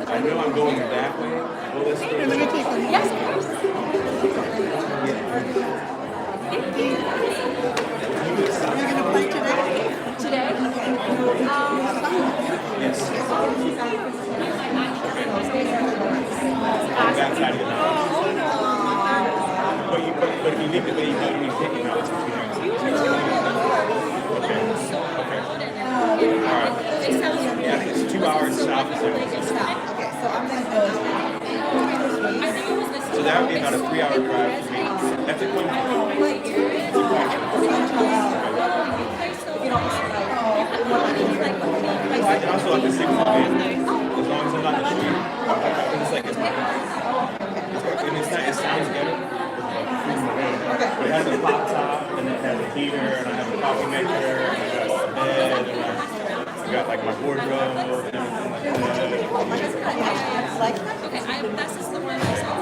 I know I'm going that way. Well, let's go. Yes, of course. Thank you. Today? Yes. I'm outside of the house. But if you leave the way you go, you take it out. It's between there and Okay. All right. Yeah, I think it's 2 hours south of San Francisco. So that would be about a 3-hour drive for me. That's a coin. I can also have to sing for me as long as I'm not in the street. It's like it's my house. And it sounds good. But it has a pop top, and it has a heater, and I have a coffee maker, and I got a bed, and I got like my wardrobe, and everything like that. Okay, this is the one I saw.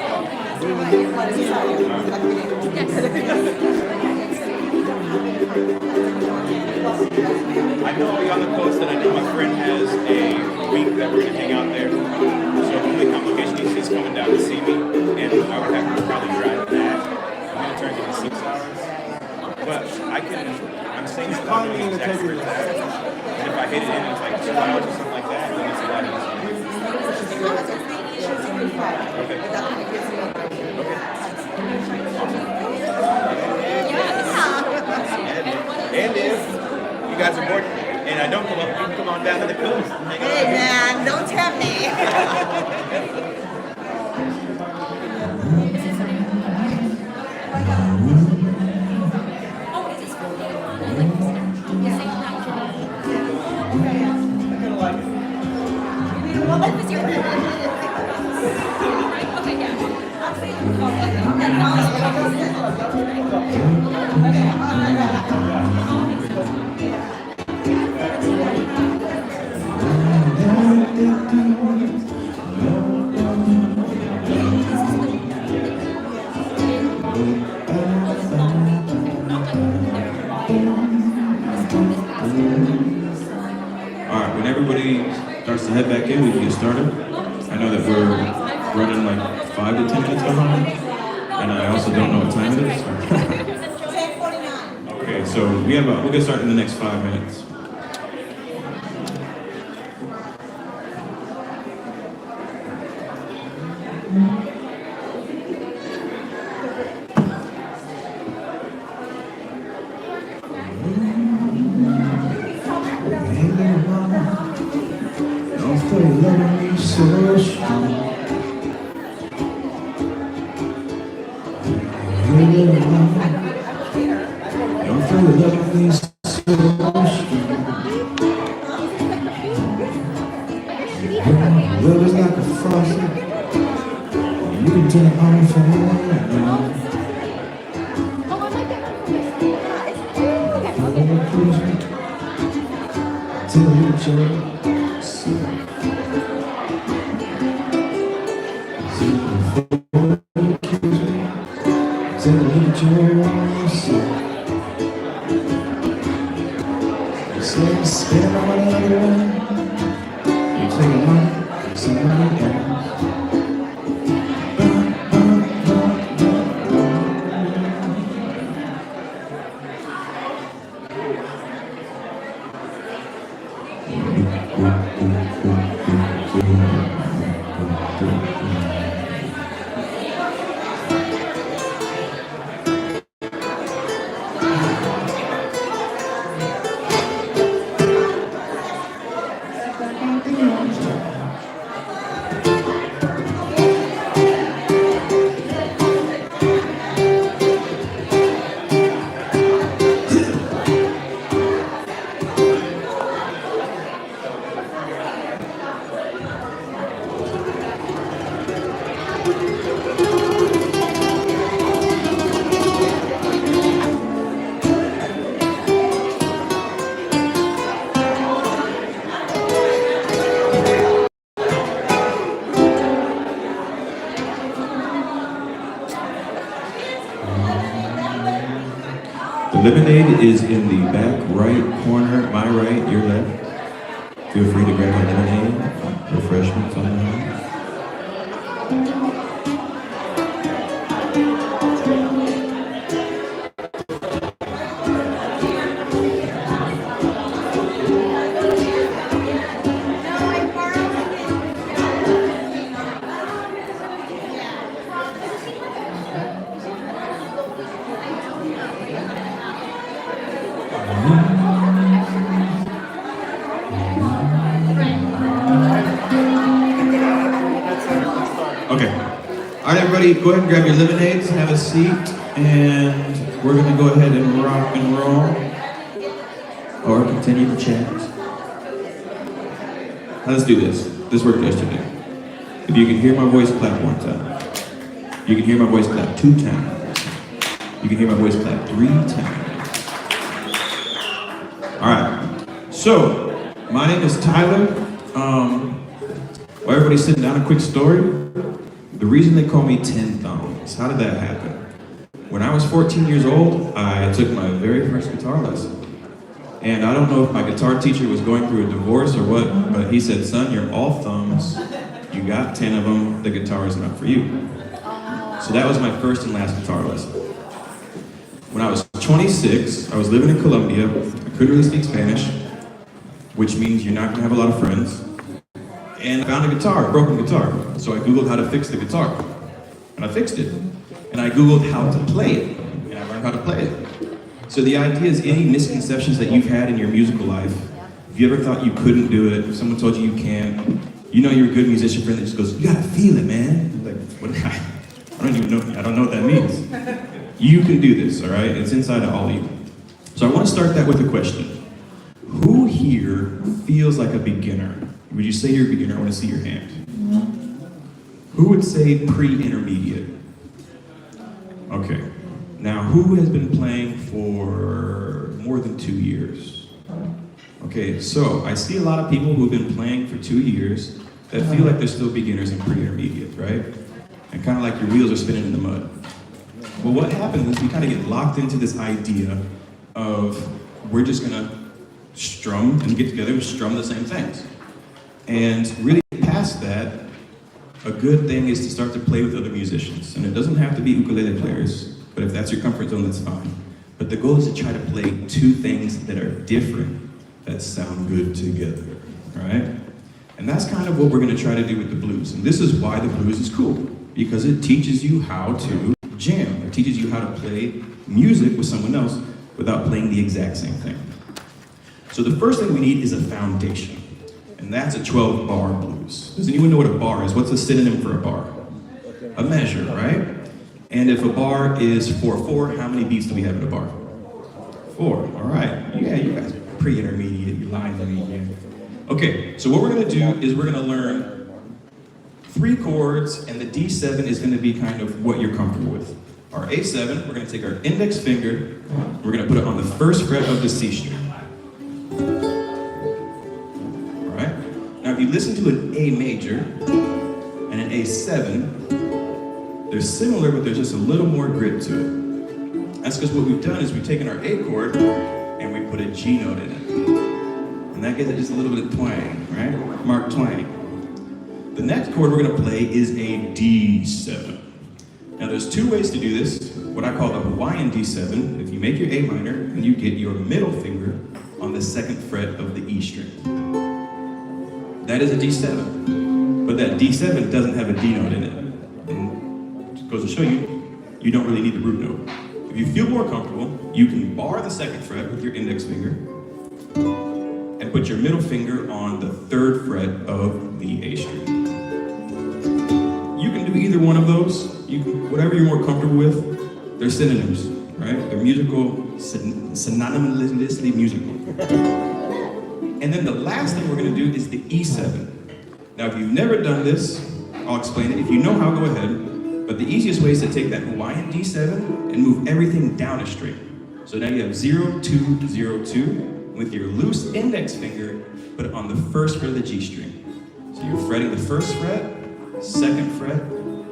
I know I'll be on the coast, and I know my friend has a week that we're going to hang out there. So the only complication is he's coming down to see me, and I would have to probably drive back. I'm going to turn it into 6 hours. But I'm saying it's not going to be text for that. And if I hit it in, it's like 2 hours or something like that, then it's a lot easier. Okay. And if you guys are bored and I don't come up, you can come on down to the coast. Hey man, don't tempt me. Alright, when everybody starts to head back in, we can get started. I know that we're running like 5 to 10 minutes behind, and I also don't know what time it is. Okay, so we'll get started in the next 5 minutes. Love is like a faucet. You can turn it on for me. Tell you just spend all the other one. You take money, somebody else. The lemonade is in the back right corner, my right, your left. Feel free to grab a lemonade, refreshments on the way. Okay. All right, everybody, go ahead and grab your lemonades, have a seat, and we're going to go ahead and rock and roll, or continue to chat. Let's do this. This worked yesterday. If you can hear my voice, clap one time. You can hear my voice, clap 2 times. You can hear my voice, clap 3 times. All right. So, my name is Tyler. While everybody's sitting down, a quick story. The reason they call me 10 Thumbs, how did that happen? When I was 14 years old, I took my very first guitar lesson. And I don't know if my guitar teacher was going through a divorce or what, but he said, son, you're all thumbs. You got 10 of them, the guitar is not for you. So that was my first and last guitar lesson. When I was 26, I was living in Colombia. I couldn't really speak Spanish, which means you're not gonna have a lot of friends. And I found a guitar, a broken guitar. So I Googled how to fix the guitar. And I fixed it. And I Googled how to play it. And I learned how to play it. So the idea is any misconceptions that you've had in your musical life, if you ever thought you couldn't do it, if someone told you you can, you know you're a good musician friend that just goes, you gotta feel it, man. Like, what? I don't know what that means. You can do this, all right? It's inside of all of you. So I want to start that with a question. Who here feels like a beginner? Would you say you're a beginner? I want to see your hand. Who would say pre-intermediate? Okay. Now, who has been playing for more than 2 years? Okay, so I see a lot of people who've been playing for 2 years that feel like they're still beginners and pre-intermediate, right? And kind of like your wheels are spinning in the mud. Well, what happens is we kind of get locked into this idea of we're just gonna strum and get together and strum the same things. And really past that, a good thing is to start to play with other musicians. And it doesn't have to be ukulele players, but if that's your comfort zone, that's fine. But the goal is to try to play 2 things that are different that sound good together, right? And that's kind of what we're gonna try to do with the blues. And this is why the blues is cool, because it teaches you how to jam. It teaches you how to play music with someone else without playing the exact same thing. So the first thing we need is a foundation. And that's a 12-bar blues. Does anyone know what a bar is? What's a synonym for a bar? A measure, right? And if a bar is 4/4, how many beats do we have in a bar? 4, all right. Yeah, you guys are pre-intermediate, you lying to me again. Okay, so what we're gonna do is we're gonna learn 3 chords, and the D7 is gonna be kind of what you're comfortable with. Our A7, we're gonna take our index finger, we're gonna put it on the 1st fret of the C string. Now, if you listen to an A major and an A7, they're similar, but there's just a little more grit to it. That's because what we've done is we've taken our A chord and we put a G note in it. And that gives it just a little bit of twang, right? Mark Twain. The next chord we're going to play is a D7. Now, there's 2 ways to do this. What I call the Hawaiian D7. If you make your A minor and you get your middle finger on the 2nd fret of the E string. That is a D7, but that D7 doesn't have a D note in it. And it goes to show you, you don't really need the root note. If you feel more comfortable, you can bar the 2nd fret with your index finger and put your middle finger on the 3rd fret of the A string. You can do either one of those, whatever you're more comfortable with. They're synonyms, right? They're musical, synonymously musical. And then the last thing we're going to do is the E7. Now, if you've never done this, I'll explain it. If you know how, go ahead. But the easiest way is to take that Hawaiian D7 and move everything down a string. So now you have 0, 2, 0, 2. With your loose index finger, put it on the 1st fret of the G string. So you're fretting the 1st fret, 2nd fret,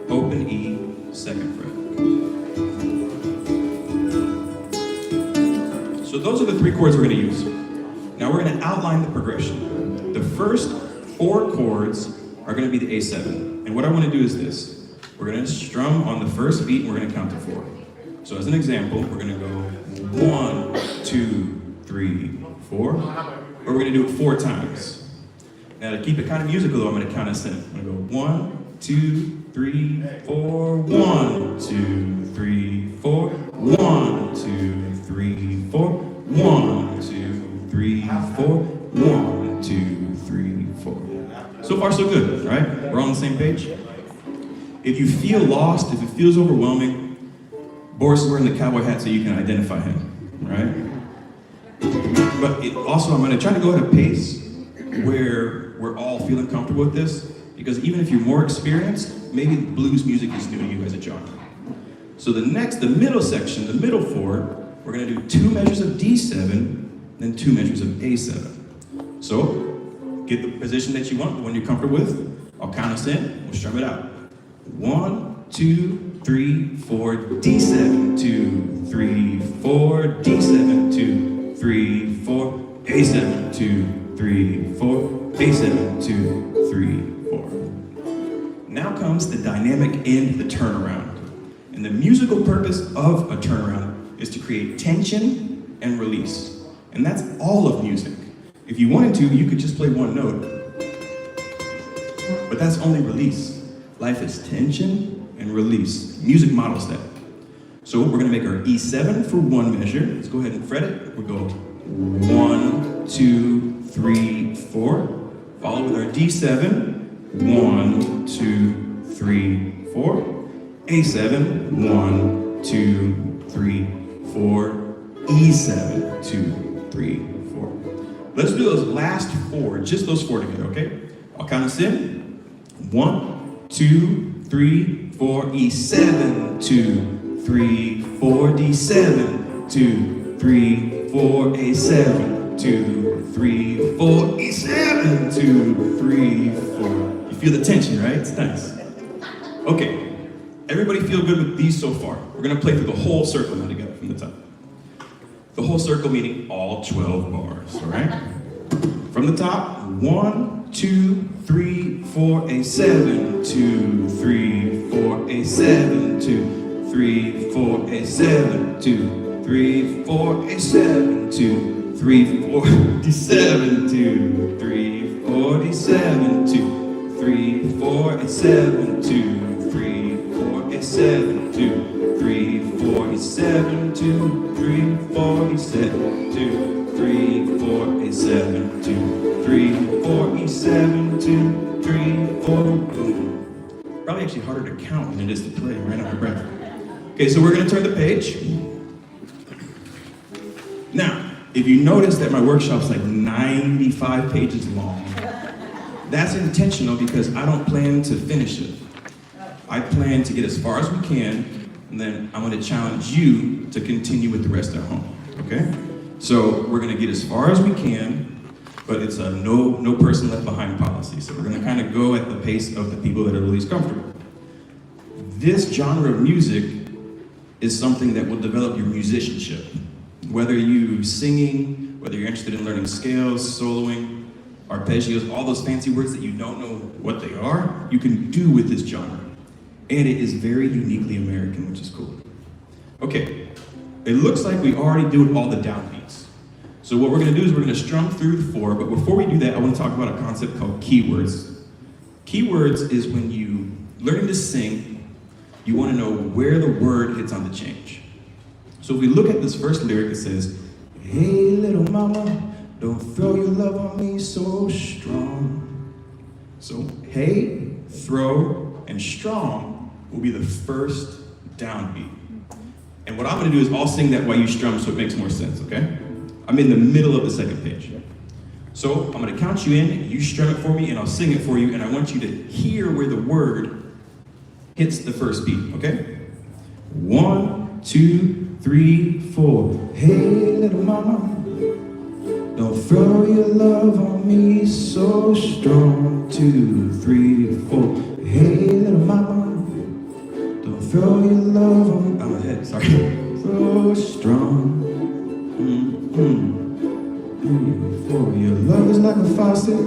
open E, 2nd fret. So those are the 3 chords we're going to use. Now we're going to outline the progression. The first 4 chords are going to be the A7. And what I want to do is this. We're going to strum on the first beat and we're going to count to 4. So as an example, we're going to go 1, 2, 3, 4. Or we're going to do it 4 times. Now to keep it kind of musical though, I'm going to count us in. I'm going to go 1, 2, 3, 4. 1, 2, 3, 4. 1, 2, 3, 4. 1, 2, 3, 4. 1, 2, 3, 4. So far so good, right? We're on the same page? If you feel lost, if it feels overwhelming, Boris is wearing the cowboy hat so you can identify him, right? But also I'm going to try to go at a pace where we're all feeling comfortable with this, because even if you're more experienced, maybe blues music is new to you as a genre. So the middle section, the middle 4, we're going to do 2 measures of D7, then 2 measures of A7. So get the position that you want, the one you're comfortable with. I'll count us in, we'll strum it out. 1, 2, 3, 4, D7, 2, 3, 4, D7, 2, 3, 4, A7, 2, 3, 4, A7, 2, 3, 4. Now comes the dynamic end, the turnaround. And the musical purpose of a turnaround is to create tension and release. And that's all of music. If you wanted to, you could just play 1 note. But that's only release. Life is tension and release. Music models that. So we're going to make our E7 for 1 measure. Let's go ahead and fret it. We'll go 1, 2, 3, 4. Follow with our D7. 1, 2, 3, 4. A7. 1, 2, 3, 4. E7. 2, 3, 4. Let's do those last 4, just those 4 together, okay? I'll count us in. 1, 2, 3, 4, E7, 2, 3, 4, D7, 2, 3, 4, A7, 2, 3, 4, E7, 2, 3, 4. You feel the tension, right? It's nice. Okay, everybody feel good with these so far? We're gonna play through the whole circle now together from the top. The whole circle meaning all 12 bars, all right? From the top, 1, 2, 3, 4, A7, 2, 3, 4, A7, 2, 3, 4, A7, 2, 3, 4, A7, 2, 3, 4, D7, 2, 3, 4, D7, 2, 3, 4, A7, 2, 3, 4, A7, 2, 3, 4, A7, 2, 3, 4, E7, 2, 3, 4, A7, 2, 3, 4, E7, 2, 3, 4, boom. Probably actually harder to count than it is to play, right out of breath. Okay, so we're gonna turn the page. Now, if you notice that my workshop's like 95 pages long, that's intentional because I don't plan to finish it. I plan to get as far as we can, and then I'm gonna challenge you to continue with the rest at home, okay? So we're gonna get as far as we can, but it's a no person left behind policy. So we're gonna kind of go at the pace of the people that are the least comfortable. This genre of music is something that will develop your musicianship. Whether you're singing, whether you're interested in learning scales, soloing, arpeggios, all those fancy words that you don't know what they are, you can do with this genre. And it is very uniquely American, which is cool. Okay, it looks like we already do all the downbeats. So what we're gonna do is we're gonna strum through the 4, but before we do that, I wanna talk about a concept called keywords. Keywords is when you learning to sing, you wanna know where the word hits on the change. So if we look at this first lyric, it says, hey little mama, don't throw your love on me so strong. So hey, throw, and strong will be the first downbeat. And what I'm gonna do is I'll sing that while you strum so it makes more sense, okay? I'm in the middle of the second page. So I'm gonna count you in, you strum it for me, and I'll sing it for you, and I want you to hear where the word hits the first beat, okay? 1, 2, 3, 4. Hey, little mama, don't throw your love on me so strong. 2, 3, 4. Hey, little mama, don't throw your love on me. I'm ahead, sorry. So strong. a faucet.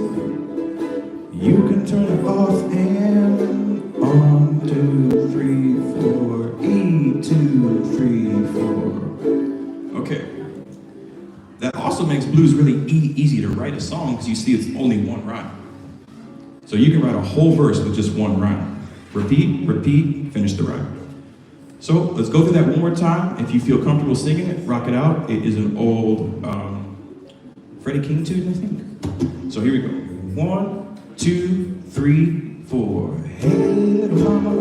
You can turn it off and on. 2, 3, 4. E, 2, 3, 4. Okay. That also makes blues really easy to write a song because you see it's only one rhyme. So you can write a whole verse with just one rhyme. Repeat, repeat, finish the rhyme. So let's go through that one more time. If you feel comfortable singing it, rock it out. It is an old Freddie King tune, I think. So here we go. 1, 2, 3, 4. Hey, little mama,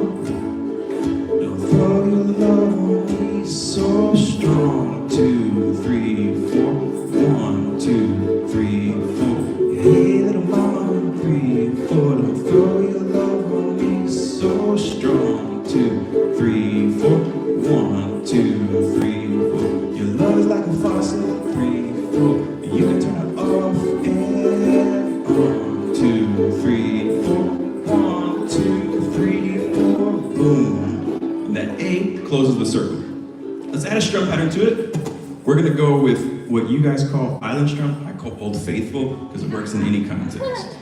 don't throw your love on me so strong. 2, 3, 4. 1, 2, 3, 4. Hey, little mama, 3, 4. Don't throw your love on me so strong. 2, 3, 4. 1, 2, 3, 4. Your love is like a faucet. 3, 4. You can turn it off and on. 2, 3, 4. 1, 2, 3, 4. Boom. And that A closes the circle. Let's add a strum pattern to it. We're gonna go with what you guys call island strum. I call Old Faithful because it works in any context.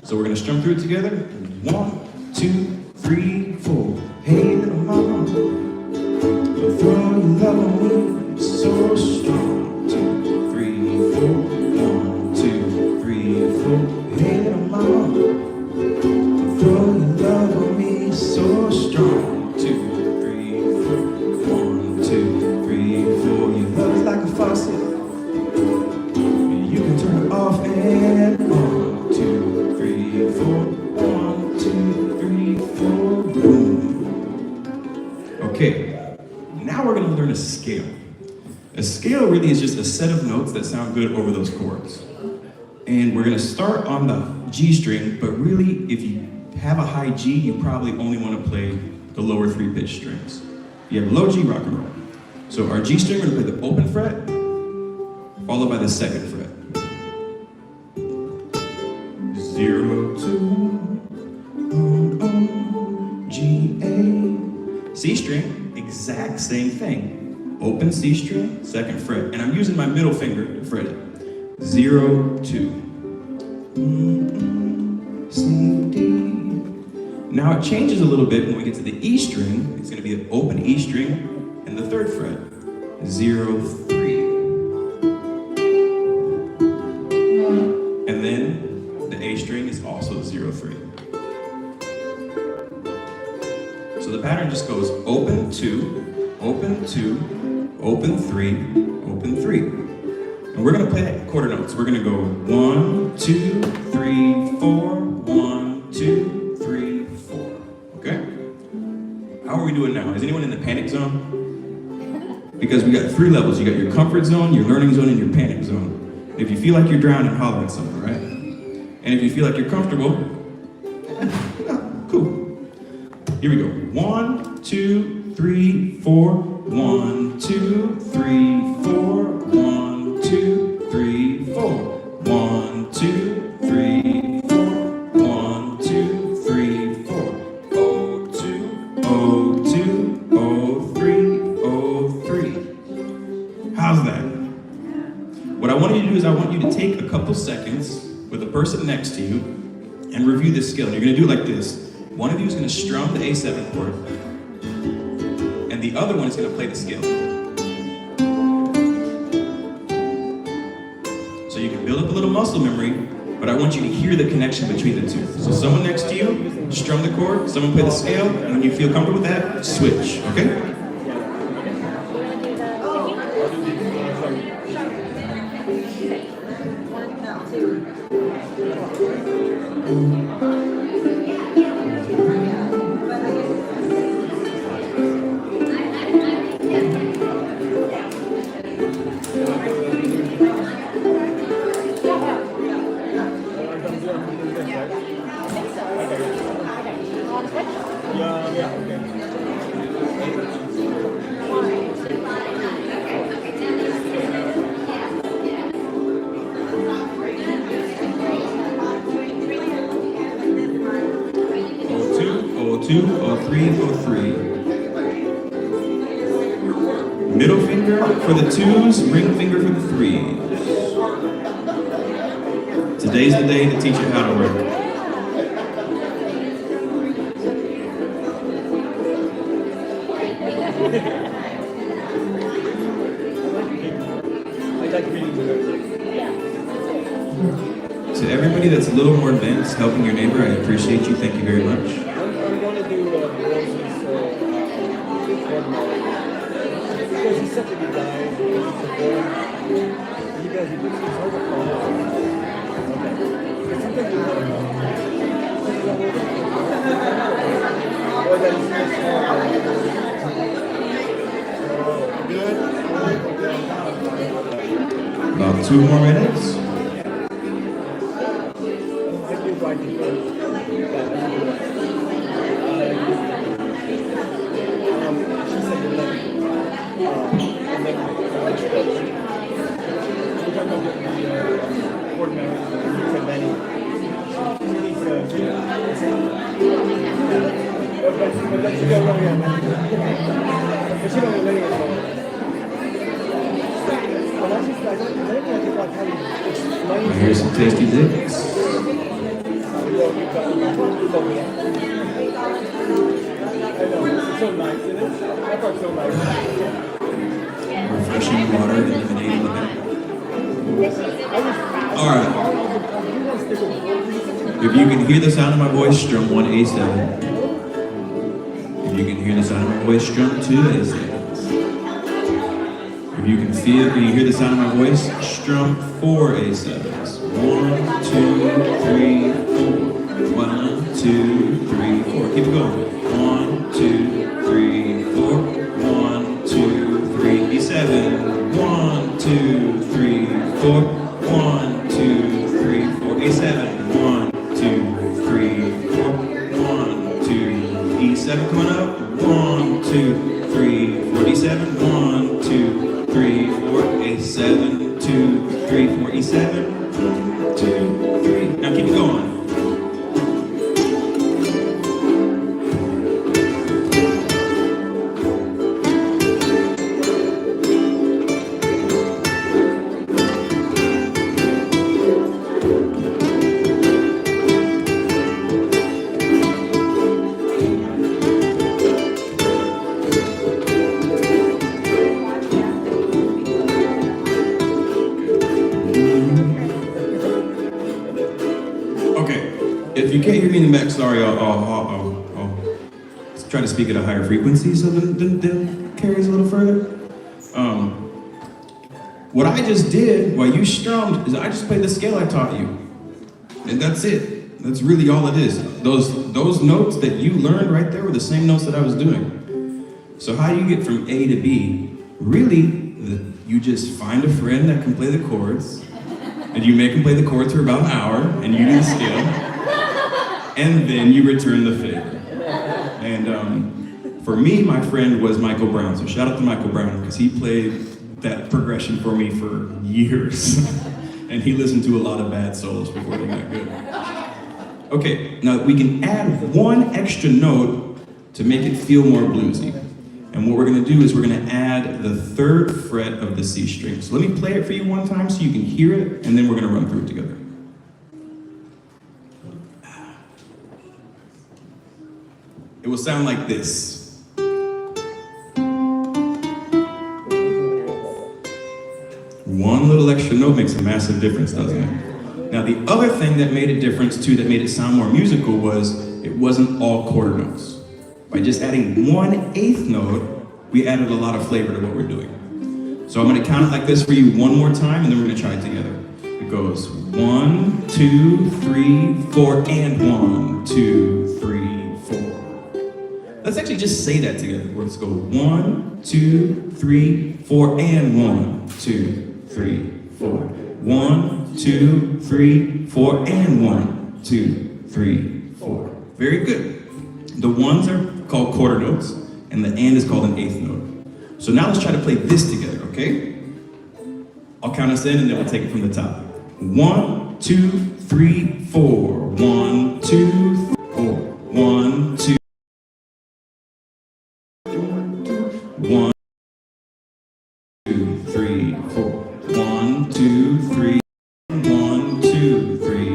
So we're gonna strum through it together. 1, 2, 3, 4. Hey, little mama, don't throw your love on me so strong. 2, 3, 4. 1, 2, 3, 4. Hey, little mama, don't throw your love on me so strong. 2, 3, 4. 1, 2, 3, 4. Your love is like a faucet. You can turn it off and on. 2, 3, 4. 1, 2, 3, 4. Boom. Okay, now we're gonna learn a scale. A scale really is just a set of notes that sound good over those chords. And we're gonna start on the G string, but really, if you have a high G, you probably only wanna play the lower 3 pitch strings. If you have a low G, rock and roll. So our G string, we're gonna play the open fret, followed by the 2nd fret. 0, 2, G, A. C string, exact same thing. Open C string, 2nd fret, and I'm using my middle finger to fret it. 0, 2. C, D. Now it changes a little bit when we get to the E string. It's going to be an open E string and the 3rd fret. 0, 3. And then the A string is also 0, 3. So the pattern just goes open 2, open 2, open 3, open 3. And we're going to play that quarter notes. We're going to go 1, 2, 3, 4, 1, 2, 3, 4. Okay? How are we doing now? Is anyone in the panic zone? Because we got 3 levels. You got your comfort zone, your learning zone, and your panic zone. If you feel like you're drowning, holler at someone, right? And if you feel like you're comfortable, cool. Here we go. 1, 2, 3, 4. 1, 2, 3, 4. 1, 2, 3, 4. 1, 2, 3, 4. 1, 2, 3, 4. Oh, 2, oh, 2, oh, 3, oh, 3. How's that? What I want you to do is I want you to take a couple seconds with the person next to you and review this skill. And you're going to do it like this. One of you is going to strum the A7 chord, and the other one is going to play the scale. So you can build up a little muscle memory, but I want you to hear the connection between the two. So someone next to you, strum the chord, someone play the scale, and when you feel comfortable with that, switch, okay? Middle finger for the 2s, ring finger for the 3s. To Today's the day to teach you how to work. To everybody that's a little more advanced, helping your neighbor, I appreciate you. Thank you very much. I'm going to do Rose's because he's such a good guy. He does. He puts his heart up on About 2 more minutes. Here's some tasty dicks. Refreshing water eliminating the back. Alright. If you can hear the sound of my voice, strum 1 A7. If you can hear the sound of my voice, strum 2 A7. If you can hear the sound of my voice, strum 4 A7s. 1, 2, 3, 4. 1, 2, 3, 4. Keep it going. 1, 2, 3, 4. 1, 2, 3, E7. 1, 2, 3, 4. 1, 2, 3, 4. A7. 1, 2, 3, 4. 1, 2, E7 coming up. 1, 2, 3, 4. D7. 1, 2, 3, 4. A7. 2, 3, 4. E7. 2, 3. Now keep it going. If you can't hear me in the back, sorry, I'll try to speak at a higher frequency so that it carries a little further. What I just did while you strummed is I just played the scale I taught you. And that's it. That's really all it is. Those notes that you learned right there were the same notes that I was doing. So how do you get from A to B? Really, you just find a friend that can play the chords, and you make them play the chords for about an hour, and you do the scale. And then you return the favor. And for me, my friend was Michael Brown. So shout out to Michael Brown, because he played that progression for me for years. And he listened to a lot of bad solos before they got good. Okay, now we can add one extra note to make it feel more bluesy. And what we're gonna do is we're gonna add the 3rd fret of the C string. So let me play it for you one time so you can hear it, and then we're gonna run through it together. It will sound like this. One little extra note makes a massive difference, doesn't it? Now the other thing that made a difference too, that made it sound more musical, was it wasn't all quarter notes. By just adding 1/8 note, we added a lot of flavor to what we're doing. So I'm gonna count it like this for you one more time, and then we're gonna try it together. It goes 1, 2, 3, 4, and 1, 2, 3, 4. Let's actually just say that together. Let's go 1, 2, 3, 4, and 1, 2, 3, 4. 1, 2, 3, 4, and 1, 2, 3, 4. Very good. The ones are called quarter notes, and the and is called an 8th note. So now let's try to play this together, okay? I'll count us in, and then we'll take it from the top. 1, 2, 3, 4. 1, 2, 4. 1, 2. 1, 2, 3, 4. 1, 2, 3. 1, 2, 3.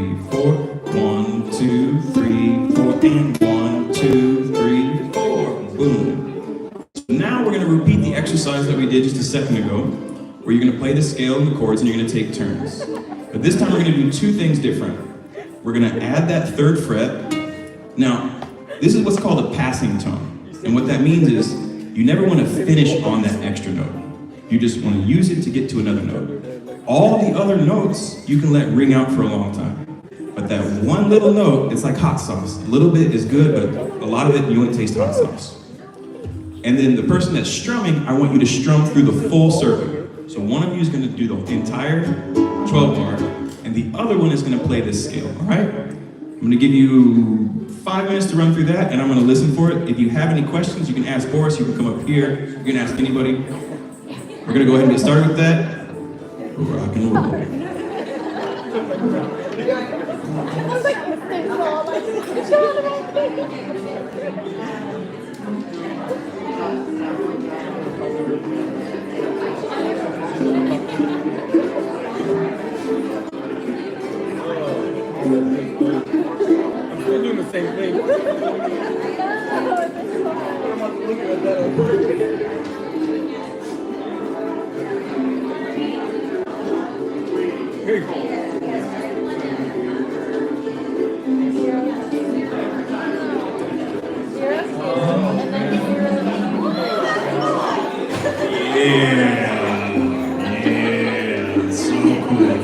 exercise that we did just a second ago, where you're gonna play the scale and the chords and you're gonna take turns. But this time we're gonna do two things different. We're gonna add that third fret. Now, this is what's called a passing tone. And what that means is, you never wanna finish on that extra note. You just wanna use it to get to another note. All the other notes, you can let ring out for a long time. But that one little note, it's like hot sauce. A little bit is good, but a lot of it, you want to taste hot sauce. And then the person that's strumming, I want you to strum through the full circuit. So one of you is going to do the entire 12 bar, and the other one is going to play this scale, all right? I'm going to give you 5 minutes to run through that, and I'm going to listen for it. If you have any questions, you can ask Boris, you can come up here, you can ask anybody. We're going to go ahead and get started with that. Rock and roll. I'm still doing the same thing. Here you go. Yeah, so cool.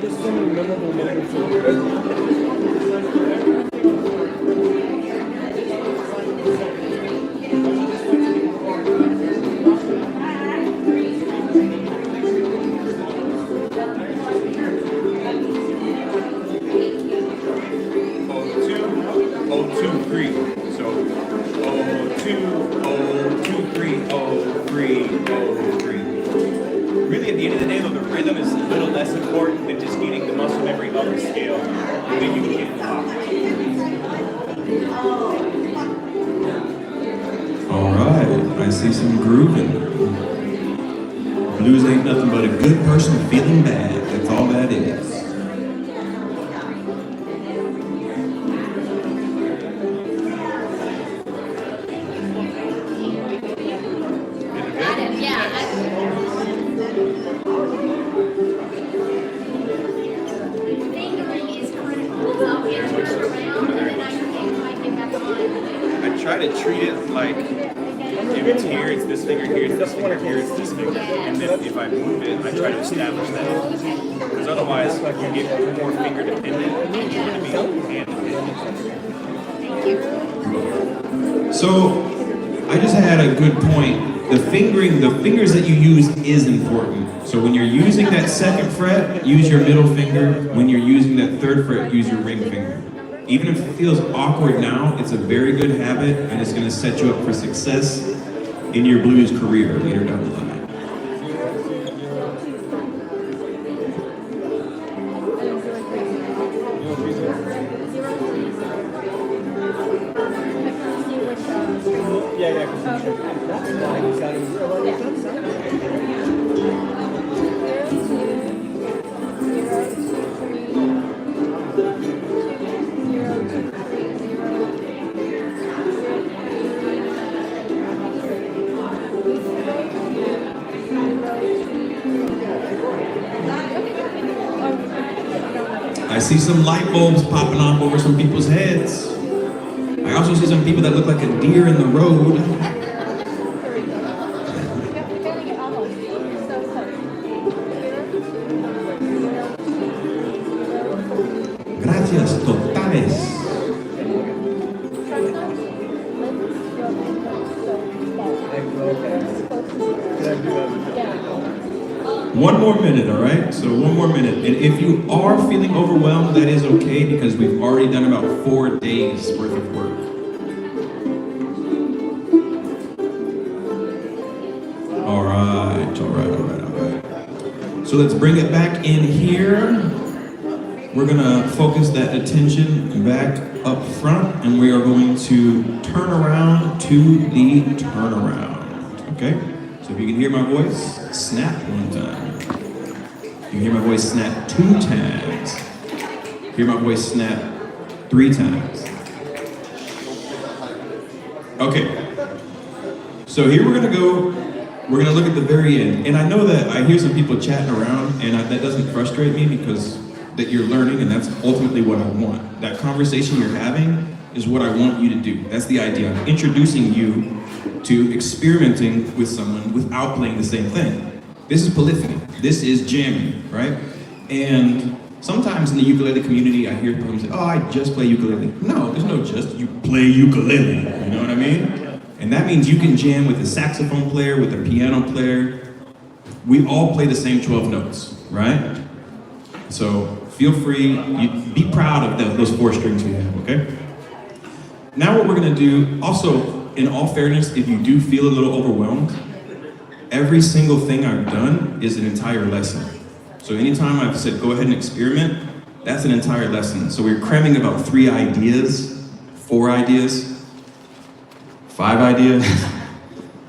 Just so many memorable moments. Really, at the end of the day, though, the rhythm is a little less important than just getting the muscle memory of the scale. And then you can get in the pocket. All right, I see some grooving. Blues ain't nothing but a good person feeling bad. That's all that is. I try to treat it like if it's here, it's this finger here, it's this finger here, it's this finger. And then if I move it, I try to establish that. Because otherwise, you get more finger dependent and you want to be hand dependent. So, I just had a good point. The fingers that you use is important. So when you're using that second fret, use your middle finger. When you're using that third fret, use your ring finger. Even if it feels awkward now, it's a very good habit, and it's going to set you up for success in your blues career later down the line. I see some light bulbs popping off over some people's heads. I also see some people that look like a deer in the road. Gracias totales. One more minute, all right? So one more minute. And if you are feeling overwhelmed, that is okay because we've already done about 4 days worth of work. All right. So let's bring it back in here. We're gonna focus that attention back up front and we are going to turn around to the turnaround, okay? So if you can hear my voice, snap one time. If you hear my voice, snap 2 times. Hear my voice snap 3 times. Okay. So here we're gonna look at the very end. And I know that I hear some people chatting around, and that doesn't frustrate me because that you're learning, and that's ultimately what I want. That conversation you're having is what I want you to do. That's the idea. I'm introducing you to experimenting with someone without playing the same thing. This is polyphony. This is jamming, right? And sometimes in the ukulele community, I hear people say, oh, I just play ukulele. No, there's no just. You play ukulele, you know what I mean? And that means you can jam with a saxophone player, with a piano player. We all play the same 12 notes, right? So feel free, be proud of those 4 strings we have, okay? Now what we're gonna do, also, in all fairness, if you do feel a little overwhelmed, every single thing I've done is an entire lesson. So anytime I've said, go ahead and experiment, that's an entire lesson. So we're cramming about 3 ideas, 4 ideas, 5 ideas,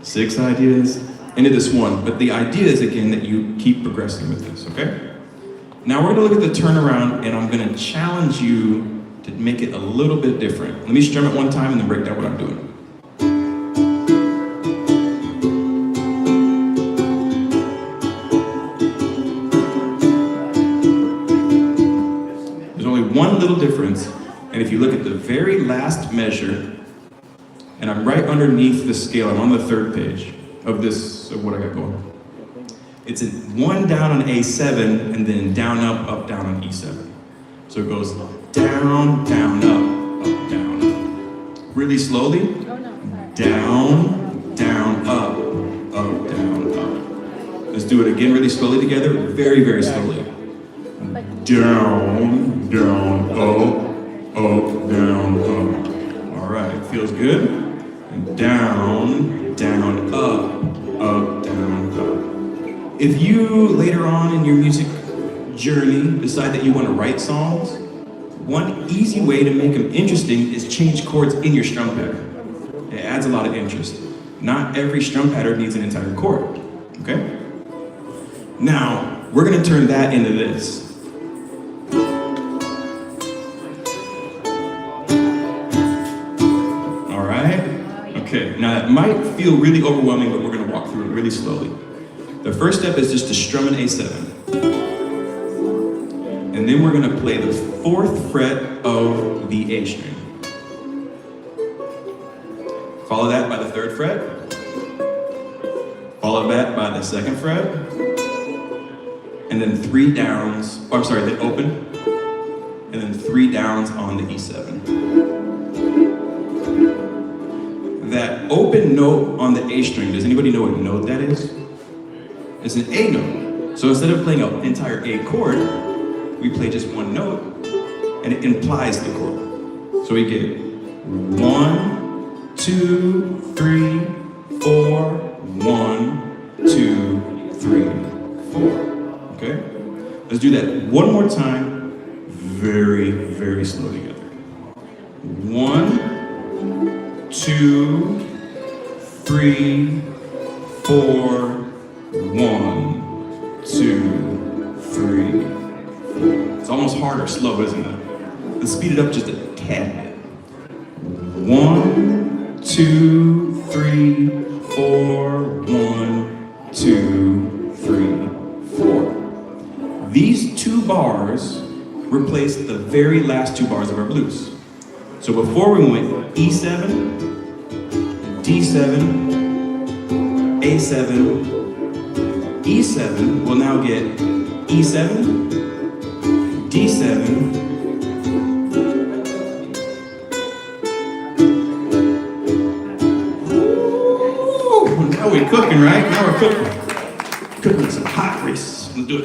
6 ideas, into this one. But the idea is, again, that you keep progressing with this, okay? Now we're gonna look at the turnaround, and I'm gonna challenge you to make it a little bit different. Let me strum it one time and then break down what I'm doing. There's only one little difference, and if you look at the very last measure, and I'm right underneath the scale, I'm on the 3rd page of this, of what I got going. It's a 1 down on A7, and then down, up, down on E7. So it goes down, down, up, down, up. Really slowly. Down, down, up, down, up. Let's do it again really slowly together, very, very slowly. Down, down, up, down, up. All right, feels good. And down, down, up, down, up. If you, later on in your music journey, decide that you want to write songs, one easy way to make them interesting is change chords in your strum pattern. It adds a lot of interest. Not every strum pattern needs an entire chord, okay? Now, we're gonna turn that into this. All right? Okay, now that might feel really overwhelming, but we're gonna walk through it really slowly. The first step is just to strum an A7. And then we're gonna play the 4th fret of the A string. Follow that by the 3rd fret. Follow that by the 2nd fret. And then 3 downs, oh, I'm sorry, then open. And then 3 downs on the E7. That open note on the A string, does anybody know what note that is? It's an A note. So instead of playing an entire A chord, we play just 1 note, and it implies the chord. So we get 1, 2, 3, 4, 1, 2, 3, 4. Okay? Let's do that one more time, very, very slow together. 1, 2, 3, 4, 1, 2, 3. It's almost harder slow, isn't it? Let's speed it up just a tad bit. 1, 2, 3, 4, 1, 2, 3, 4. These 2 bars replace the very last 2 bars of our blues. So before we went E7, D7, A7, E7, we'll now get E7, D7, ooh, now we're cooking, right? Now we're cooking. Cooking some hot grease. Let's do it.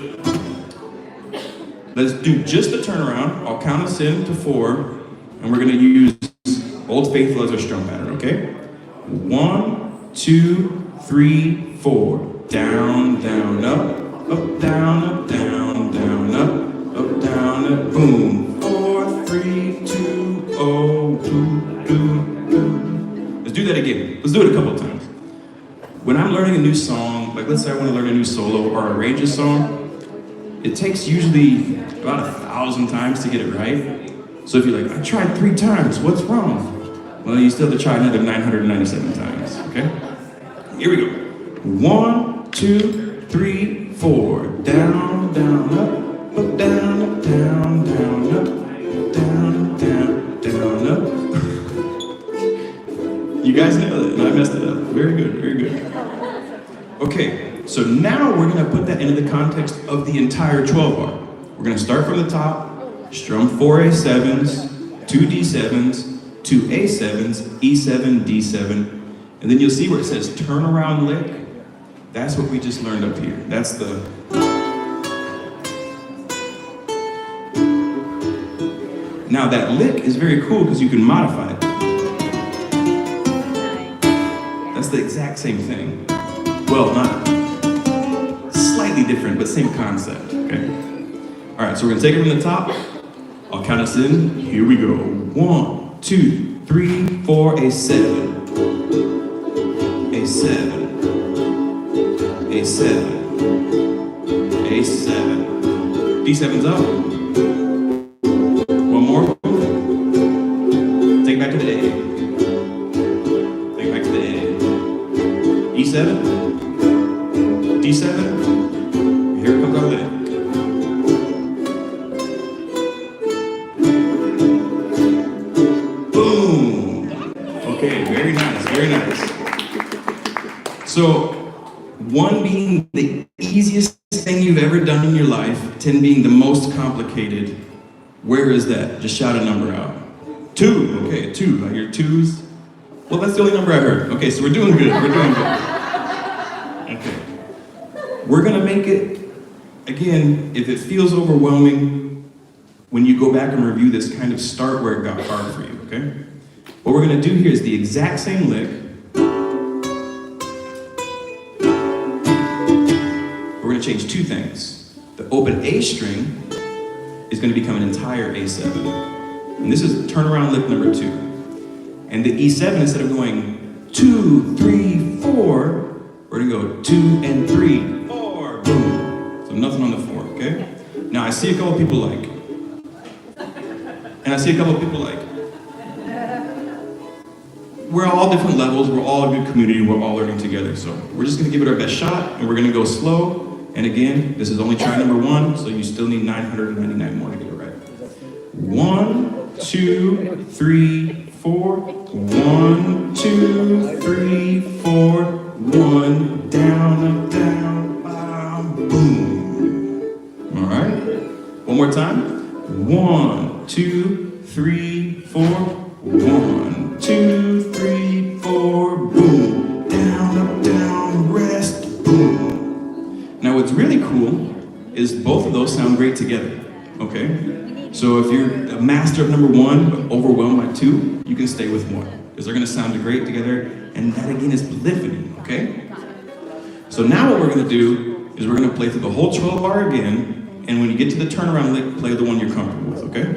Let's do just a turnaround. I'll count us in to 4, and we're gonna use Old Faithful as our strum pattern, okay? 1, 2, 3, 4. Down, down, up, down, up, down, down, up, down, up, boom. 4, 3, 2, 0, 2, 2. Let's do that again. Let's do it a couple of times. When I'm learning a new song, like let's say I want to learn a new solo or arrange a song, it takes usually about 1,000 times to get it right. So if you're like, I tried 3 times, what's wrong? Well, you still have to try another 997 times, okay? Here we go. 1, 2, 3, 4. Down, down, up, down, up, down, down, up, down, down, down, up. You guys nailed it, and I messed it up. Very good, very good. Okay, so now we're gonna put that into the context of the entire 12 bar. We're gonna start from the top, strum 4 A7s, 2 D7s, 2 A7s, E7, D7, and then you'll see where it says turnaround lick. That's what we just learned up here. That's the... Now that lick is very cool because you can modify it. That's the exact same thing. Well, not slightly different, but same concept, okay? All right, so we're gonna take it from the top. I'll count us in. Here we go. 1, 2, 3, 4, A7. A7. A7. A7. D7's up. One more. Take it back to the A. Take it back to the A. E7. D7. Here comes our lick. Okay, very nice, very nice. So, 1 being the easiest thing you've ever done in your life, 10 being the most complicated. Where is that? Just shout a number out. 2, okay, 2, I hear 2s. Well, that's the only number I heard. Okay, so we're doing good, we're doing good. Okay. We're gonna make it, again, if it feels overwhelming, when you go back and review this, kind of start where it got hard for you, okay? What we're gonna do here is the exact same lick. We're gonna change 2 things. The open A string is gonna become an entire A7. And this is turnaround lick number 2. And the E7, instead of going 2, 3, 4, we're gonna go 2 and 3, 4, boom. So nothing on the 4, okay? Now I see a couple people like, and I see a couple of people like, we're all different levels, we're all a good community, we're all learning together. So we're just gonna give it our best shot, and we're gonna go slow. And again, this is only try number 1, so you still need 999 more to get it right. 1, 2, 3, 4. 1, 2, 3, 4. 1, down, up, down, bam, boom. All right. One more time. 1, 2, 3, 4. 1, 2, 3, 4. Boom. Down, up, down, rest, boom. Now what's really cool is both of those sound great together, okay? So if you're a master of number 1 but overwhelmed by 2, you can stay with 1, because they're gonna sound great together, and that again is polyphony, okay? So now what we're gonna do is we're gonna play through the whole 12 bar again, and when you get to the turnaround lick, play the one you're comfortable with, okay?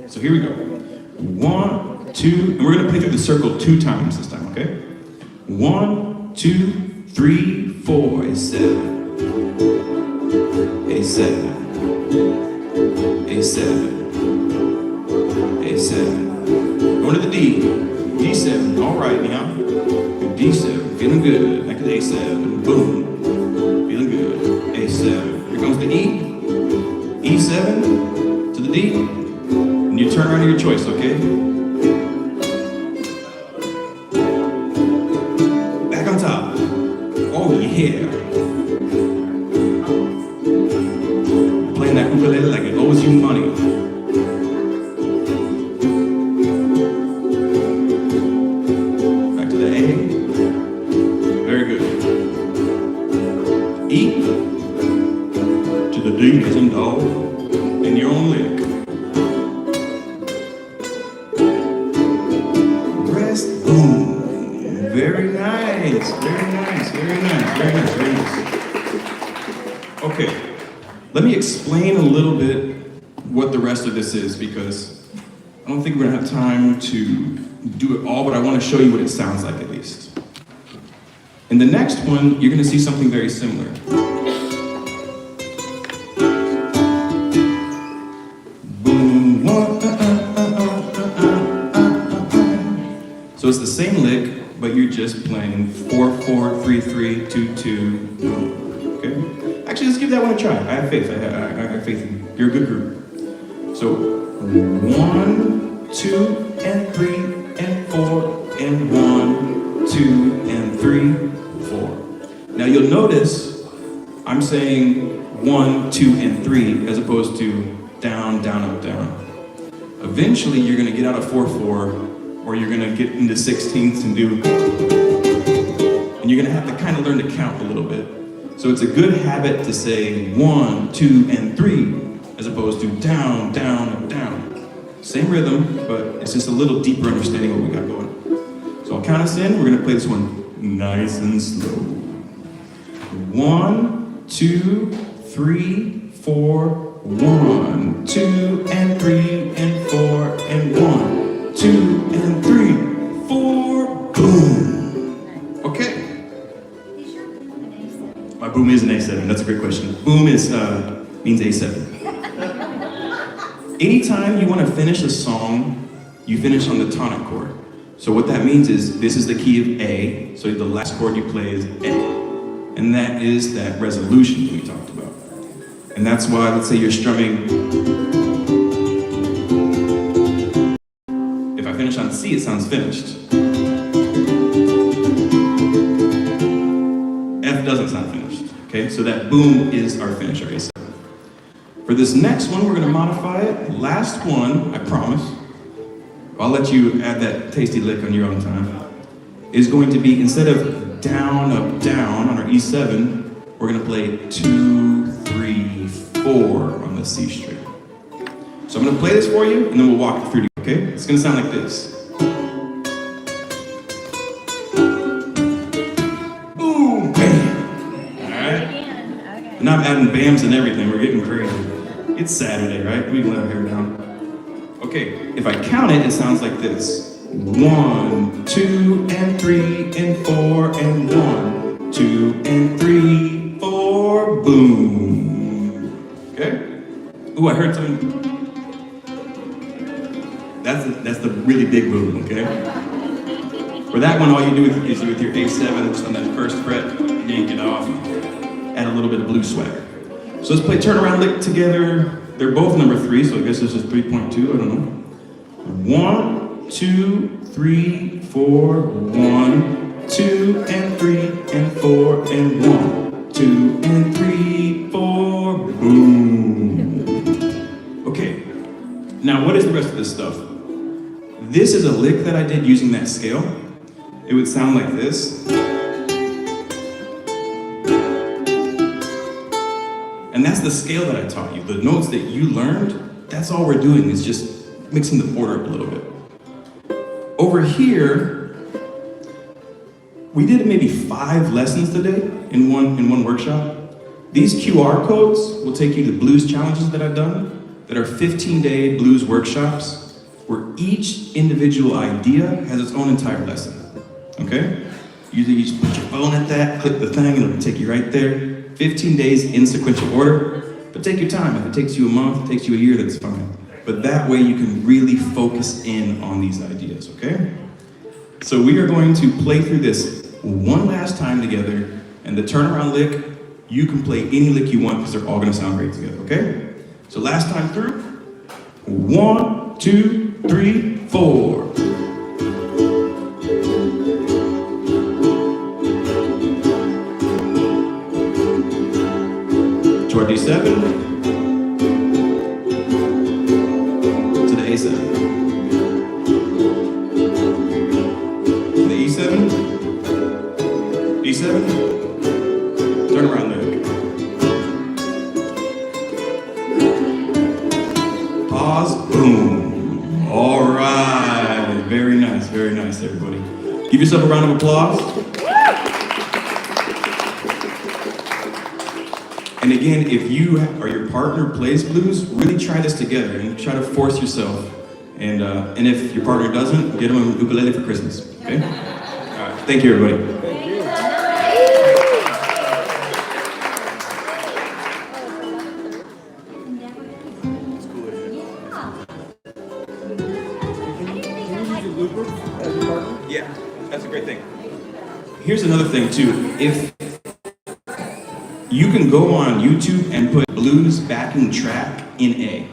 So here we go. 1, 2, and we're gonna play through the circle 2 times this time, okay? 1, 2, 3, 4, A7. A7, A7, A7. Going to the D, D7. All right now. D7, feeling good. Back to the A7. Boom, feeling good. A7. Here comes the E, E7 to the D, and you turn around to your choice, okay? Back on top. Oh yeah. That ukulele like it owes you money. Back to the A. Very good. E to the D as in dog, and your own lick. Rest, boom. Very nice, very nice, very nice, very nice, very nice. Okay. Let me explain a little bit what the rest of this is, because I don't think we're gonna have time to do it all, but I wanna show you what it sounds like at least. In the next one, you're gonna see something very similar. So it's the same lick, but you're just playing 4/4-3/3-2/2. Okay? Actually, let's give that one a try. I have faith. I have faith in you. You're a good group. So 1, 2, and 3, and 4, and 1, 2, and 3, 4. Now you'll notice I'm saying 1, 2, and 3 as opposed to down, down, up, down. Eventually you're gonna get out of 4/4, or you're gonna get into 16ths and do, and you're gonna have to kind of learn to count a little bit. So it's a good habit to say 1, 2, and 3, as opposed to down, down, up, down. Same rhythm, but it's just a little deeper understanding of what we got going. So I'll count us in. We're gonna play this one nice and slow. 1, 2, 3, 4, 1, 2, and 3, and 4, and 1, 2, and 3, 4, boom. Okay. My boom is an A7. That's a great question. Boom is means A7. Anytime you want to finish a song, you finish on the tonic chord. So what that means is this is the key of A, so the last chord you play is A. And that is that resolution we talked about. And that's why, let's say you're strumming. If I finish on C, it sounds finished. F doesn't sound finished, okay? So that boom is our finish, our A7. For this next one, we're gonna modify it. Last one, I promise. I'll let you add that tasty lick on your own time. Is going to be, instead of down, up, down on our E7, we're gonna play 2, 3, 4 on the C string. So I'm gonna play this for you, and then we'll walk it through, okay? It's gonna sound like this. Boom, bam. All right? And I'm adding bams and everything, we're getting crazy. It's Saturday, right? We can let our hair down. Okay, if I count it, it sounds like this. 1, 2, and 3, and 4, and 1, 2, and 3, 4, boom. Okay? Ooh, I heard something. That's the really big boom, okay? For that one, all you do is with your A7, just on that first fret, yank it off, add a little bit of blues swagger. So let's play turnaround lick together. They're both number 3, so I guess this is 3.2, I don't know. 1, 2, 3, 4, 1, 2, and 3, and 4, and 1, 2, and 3, 4, boom. Okay, now what is the rest of this stuff? This is a lick that I did using that scale. It would sound like this. And that's the scale that I taught you. The notes that you learned, that's all we're doing, is just mixing the order up a little bit. Over here, we did maybe 5 lessons today in one workshop. These QR codes will take you to blues challenges that I've done that are 15-day blues workshops where each individual idea has its own entire lesson, okay? Usually you just put your phone at that, click the thing, and it'll take you right there. 15 days in sequential order, but take your time. If it takes you a month, it takes you a year, that's fine. But that way you can really focus in on these ideas, okay? So we are going to play through this one last time together, and the turnaround lick, you can play any lick you want because they're all gonna sound great together, okay? So last time through, 1, 2, 3, 4. Chord D7 to the A7. To the E7, D7, turn around lick. Pause, boom. All right, very nice, everybody. Give yourself a round of applause. And again, if you or your partner plays blues, really try this together and try to force yourself. And if your partner doesn't, get them a ukulele for Christmas, okay? All right, thank you, everybody. looper as your partner? Yeah, that's a great thing. Here's another thing too. If you can go on YouTube and put blues backing track in A,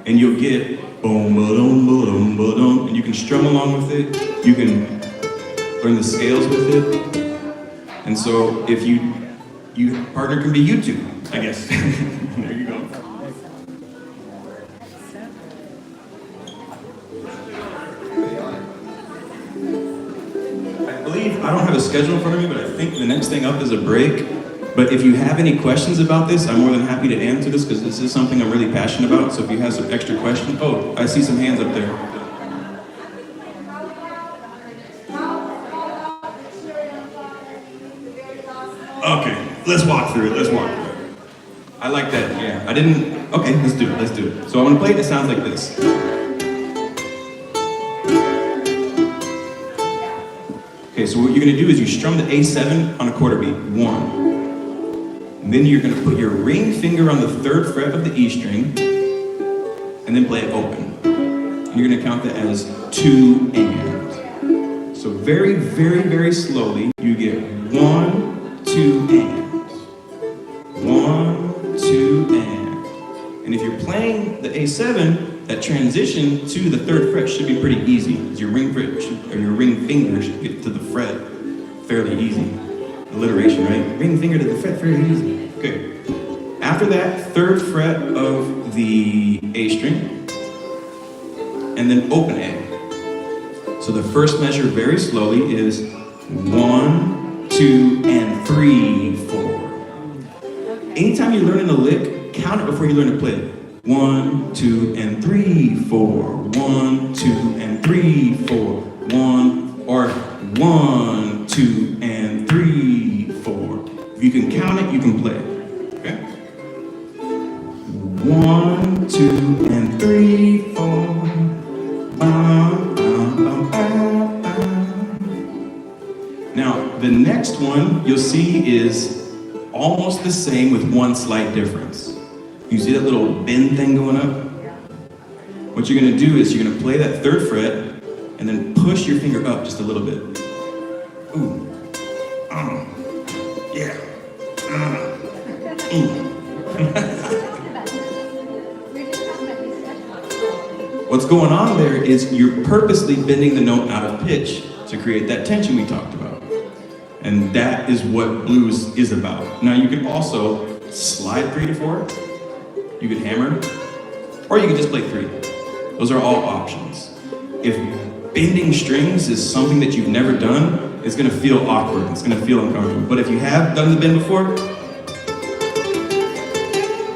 and you'll get boom, ba-dum, ba-dum, ba-dum, and you can strum along with it. You can learn the scales with it. And so if your partner can be YouTube, I guess. There you go. I don't have a schedule in front of me, but I think the next thing up is a break. But if you have any questions about this, I'm more than happy to answer this because this is something I'm really passionate about. So if you have some extra questions, oh, I see some hands up there. Okay, let's walk through it. Let's walk through it. I like that. Yeah, I didn't. Okay, let's do it. Let's do it. So I'm gonna play it. It sounds like this. Okay, so what you're gonna do is you strum the A7 on a quarter beat, 1. And then you're gonna put your ring finger on the 3rd fret of the E string, and then play it open. And you're gonna count that as 2 and. So very, very, very slowly, you get 1, 2 and. 1, 2 and. And if you're playing the A7, that transition to the 3rd fret should be pretty easy, because your ring finger should get to the fret fairly easy. Alliteration, right? Ring finger to the fret fairly easy. Okay. After that, 3rd fret of the A string, and then open A. So the first measure very slowly is 1, 2, and 3, 4. Anytime you're learning a lick, count it before you learn to play it. 1, 2, and 3, 4. 1, 2, and 3, 4. 1, or 1, 2, and 3, 4. If you can count it, you can play it. Okay? 1, 2, and 3, 4. Now, the next one you'll see is almost the same with one slight difference. You see that little bend thing going up? What you're gonna do is you're gonna play that 3rd fret and then push your finger up just a little bit. Ooh. Yeah. What's going on there is you're purposely bending the note out of pitch to create that tension we talked about. And that is what blues is about. Now you can also slide 3 to 4. You could hammer, or you could just play 3. Those are all options. If bending strings is something that you've never done, it's gonna feel awkward, it's gonna feel uncomfortable. But if you have done the bend before,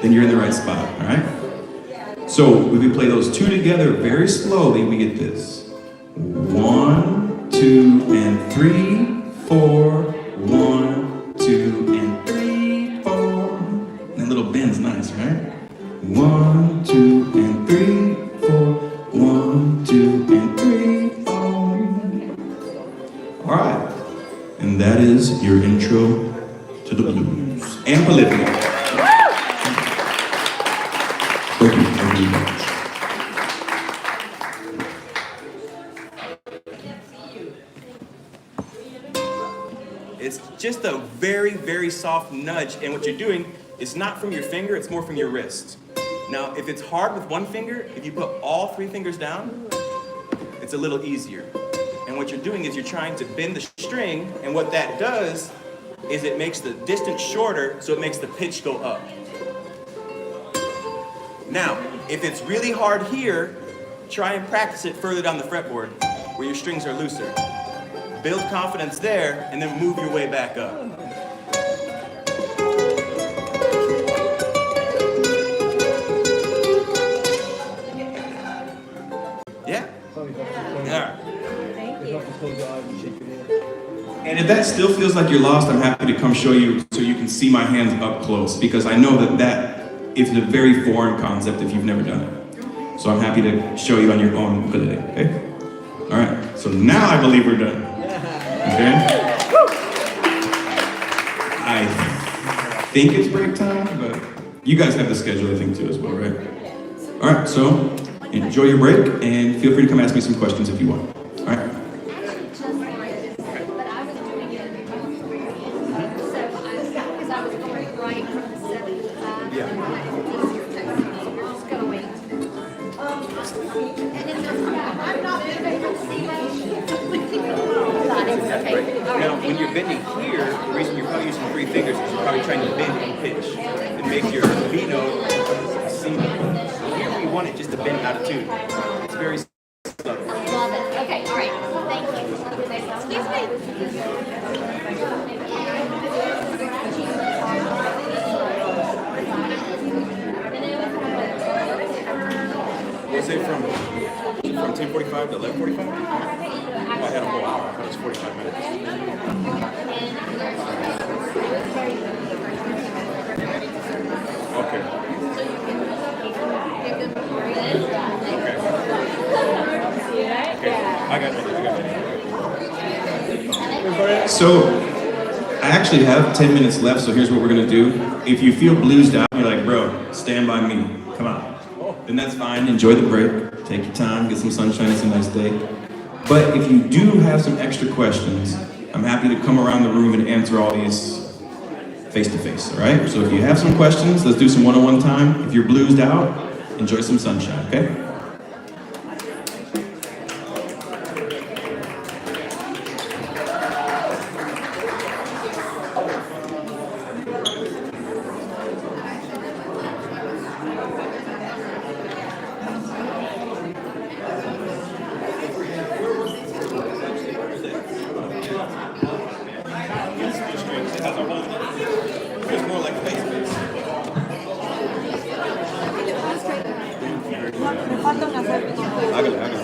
then you're in the right spot, all right? So if we play those 2 together very slowly, we get this. 1, 2, and 3, 4, 1, 2, and 3, 4. And that little bend's nice, right? 1, 2, and 3, 4. 1, 2, and 3, 4. All right, and that is your intro to the blues and polyphony. Thank you very much. It's just a very, very soft nudge, and what you're doing is not from your finger, it's more from your wrist. Now, if it's hard with one finger, if you put all 3 fingers down, it's a little easier. And what you're doing is you're trying to bend the string, and what that does is it makes the distance shorter, so it makes the pitch go up. Now, if it's really hard here, try and practice it further down the fretboard, where your strings are looser. Build confidence there, and then move your way back up. Yeah? Yeah. Thank you. And if that still feels like you're lost, I'm happy to come show you so you can see my hands up close, because I know that is a very foreign concept if you've never done it. So I'm happy to show you on your own ukulele, okay? All right, so now I believe we're done. Okay? I think it's break time, but you guys have the schedule, I think, too, as well, right? All right, so enjoy your break, and feel free to come ask me some questions if you want. when you're bending here, the reason you're probably using 3 fingers is you're probably trying to bend in pitch and make your B note a C note. Here we want it just to bend out of tune. It's very subtle. Love it. Okay, great. Thank you. Excuse Was it from 10:45 to 11:45? Oh, I had a whole hour. I thought it was 45 minutes. Okay. Okay. I got it. So, I actually have 10 minutes left, so here's what we're gonna do. If you feel bluesed out, you're like, bro, stand by me, come on. Then that's fine, enjoy the break, take your time, get some sunshine, it's a nice day. But if you do have some extra questions, I'm happy to come around the room and answer all these face to face, all right? So if you have some questions, let's do some one-on-one time. If you're bluesed out, enjoy some sunshine, okay? It's more like face. Hágale, hágale.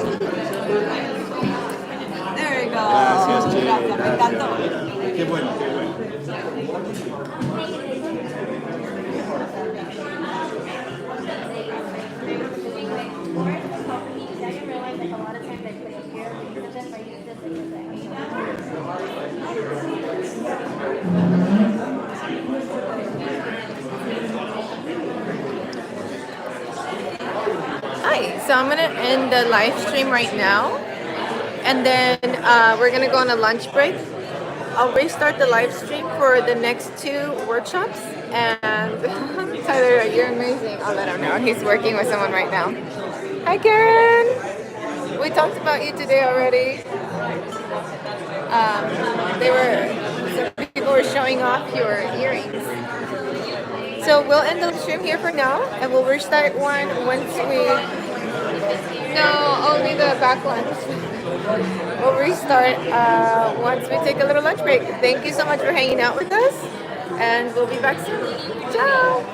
There you go. Gracias, Che. Gracias, me encantó. Qué bueno, qué bueno. Hi, so I'm gonna end the live stream right now, and then we're gonna go on a lunch break. I'll restart the live stream for the next 2 workshops, and Tyler, you're amazing. I'll let him know. He's working with someone right now. Hi, Karen. We talked about you today already. Some people were showing off your earrings. So we'll end the stream here for now, and we'll restart one once we... No, only the back ones. We'll restart once we take a little lunch break. Thank you so much for hanging out with us, and we'll be back soon. Ciao!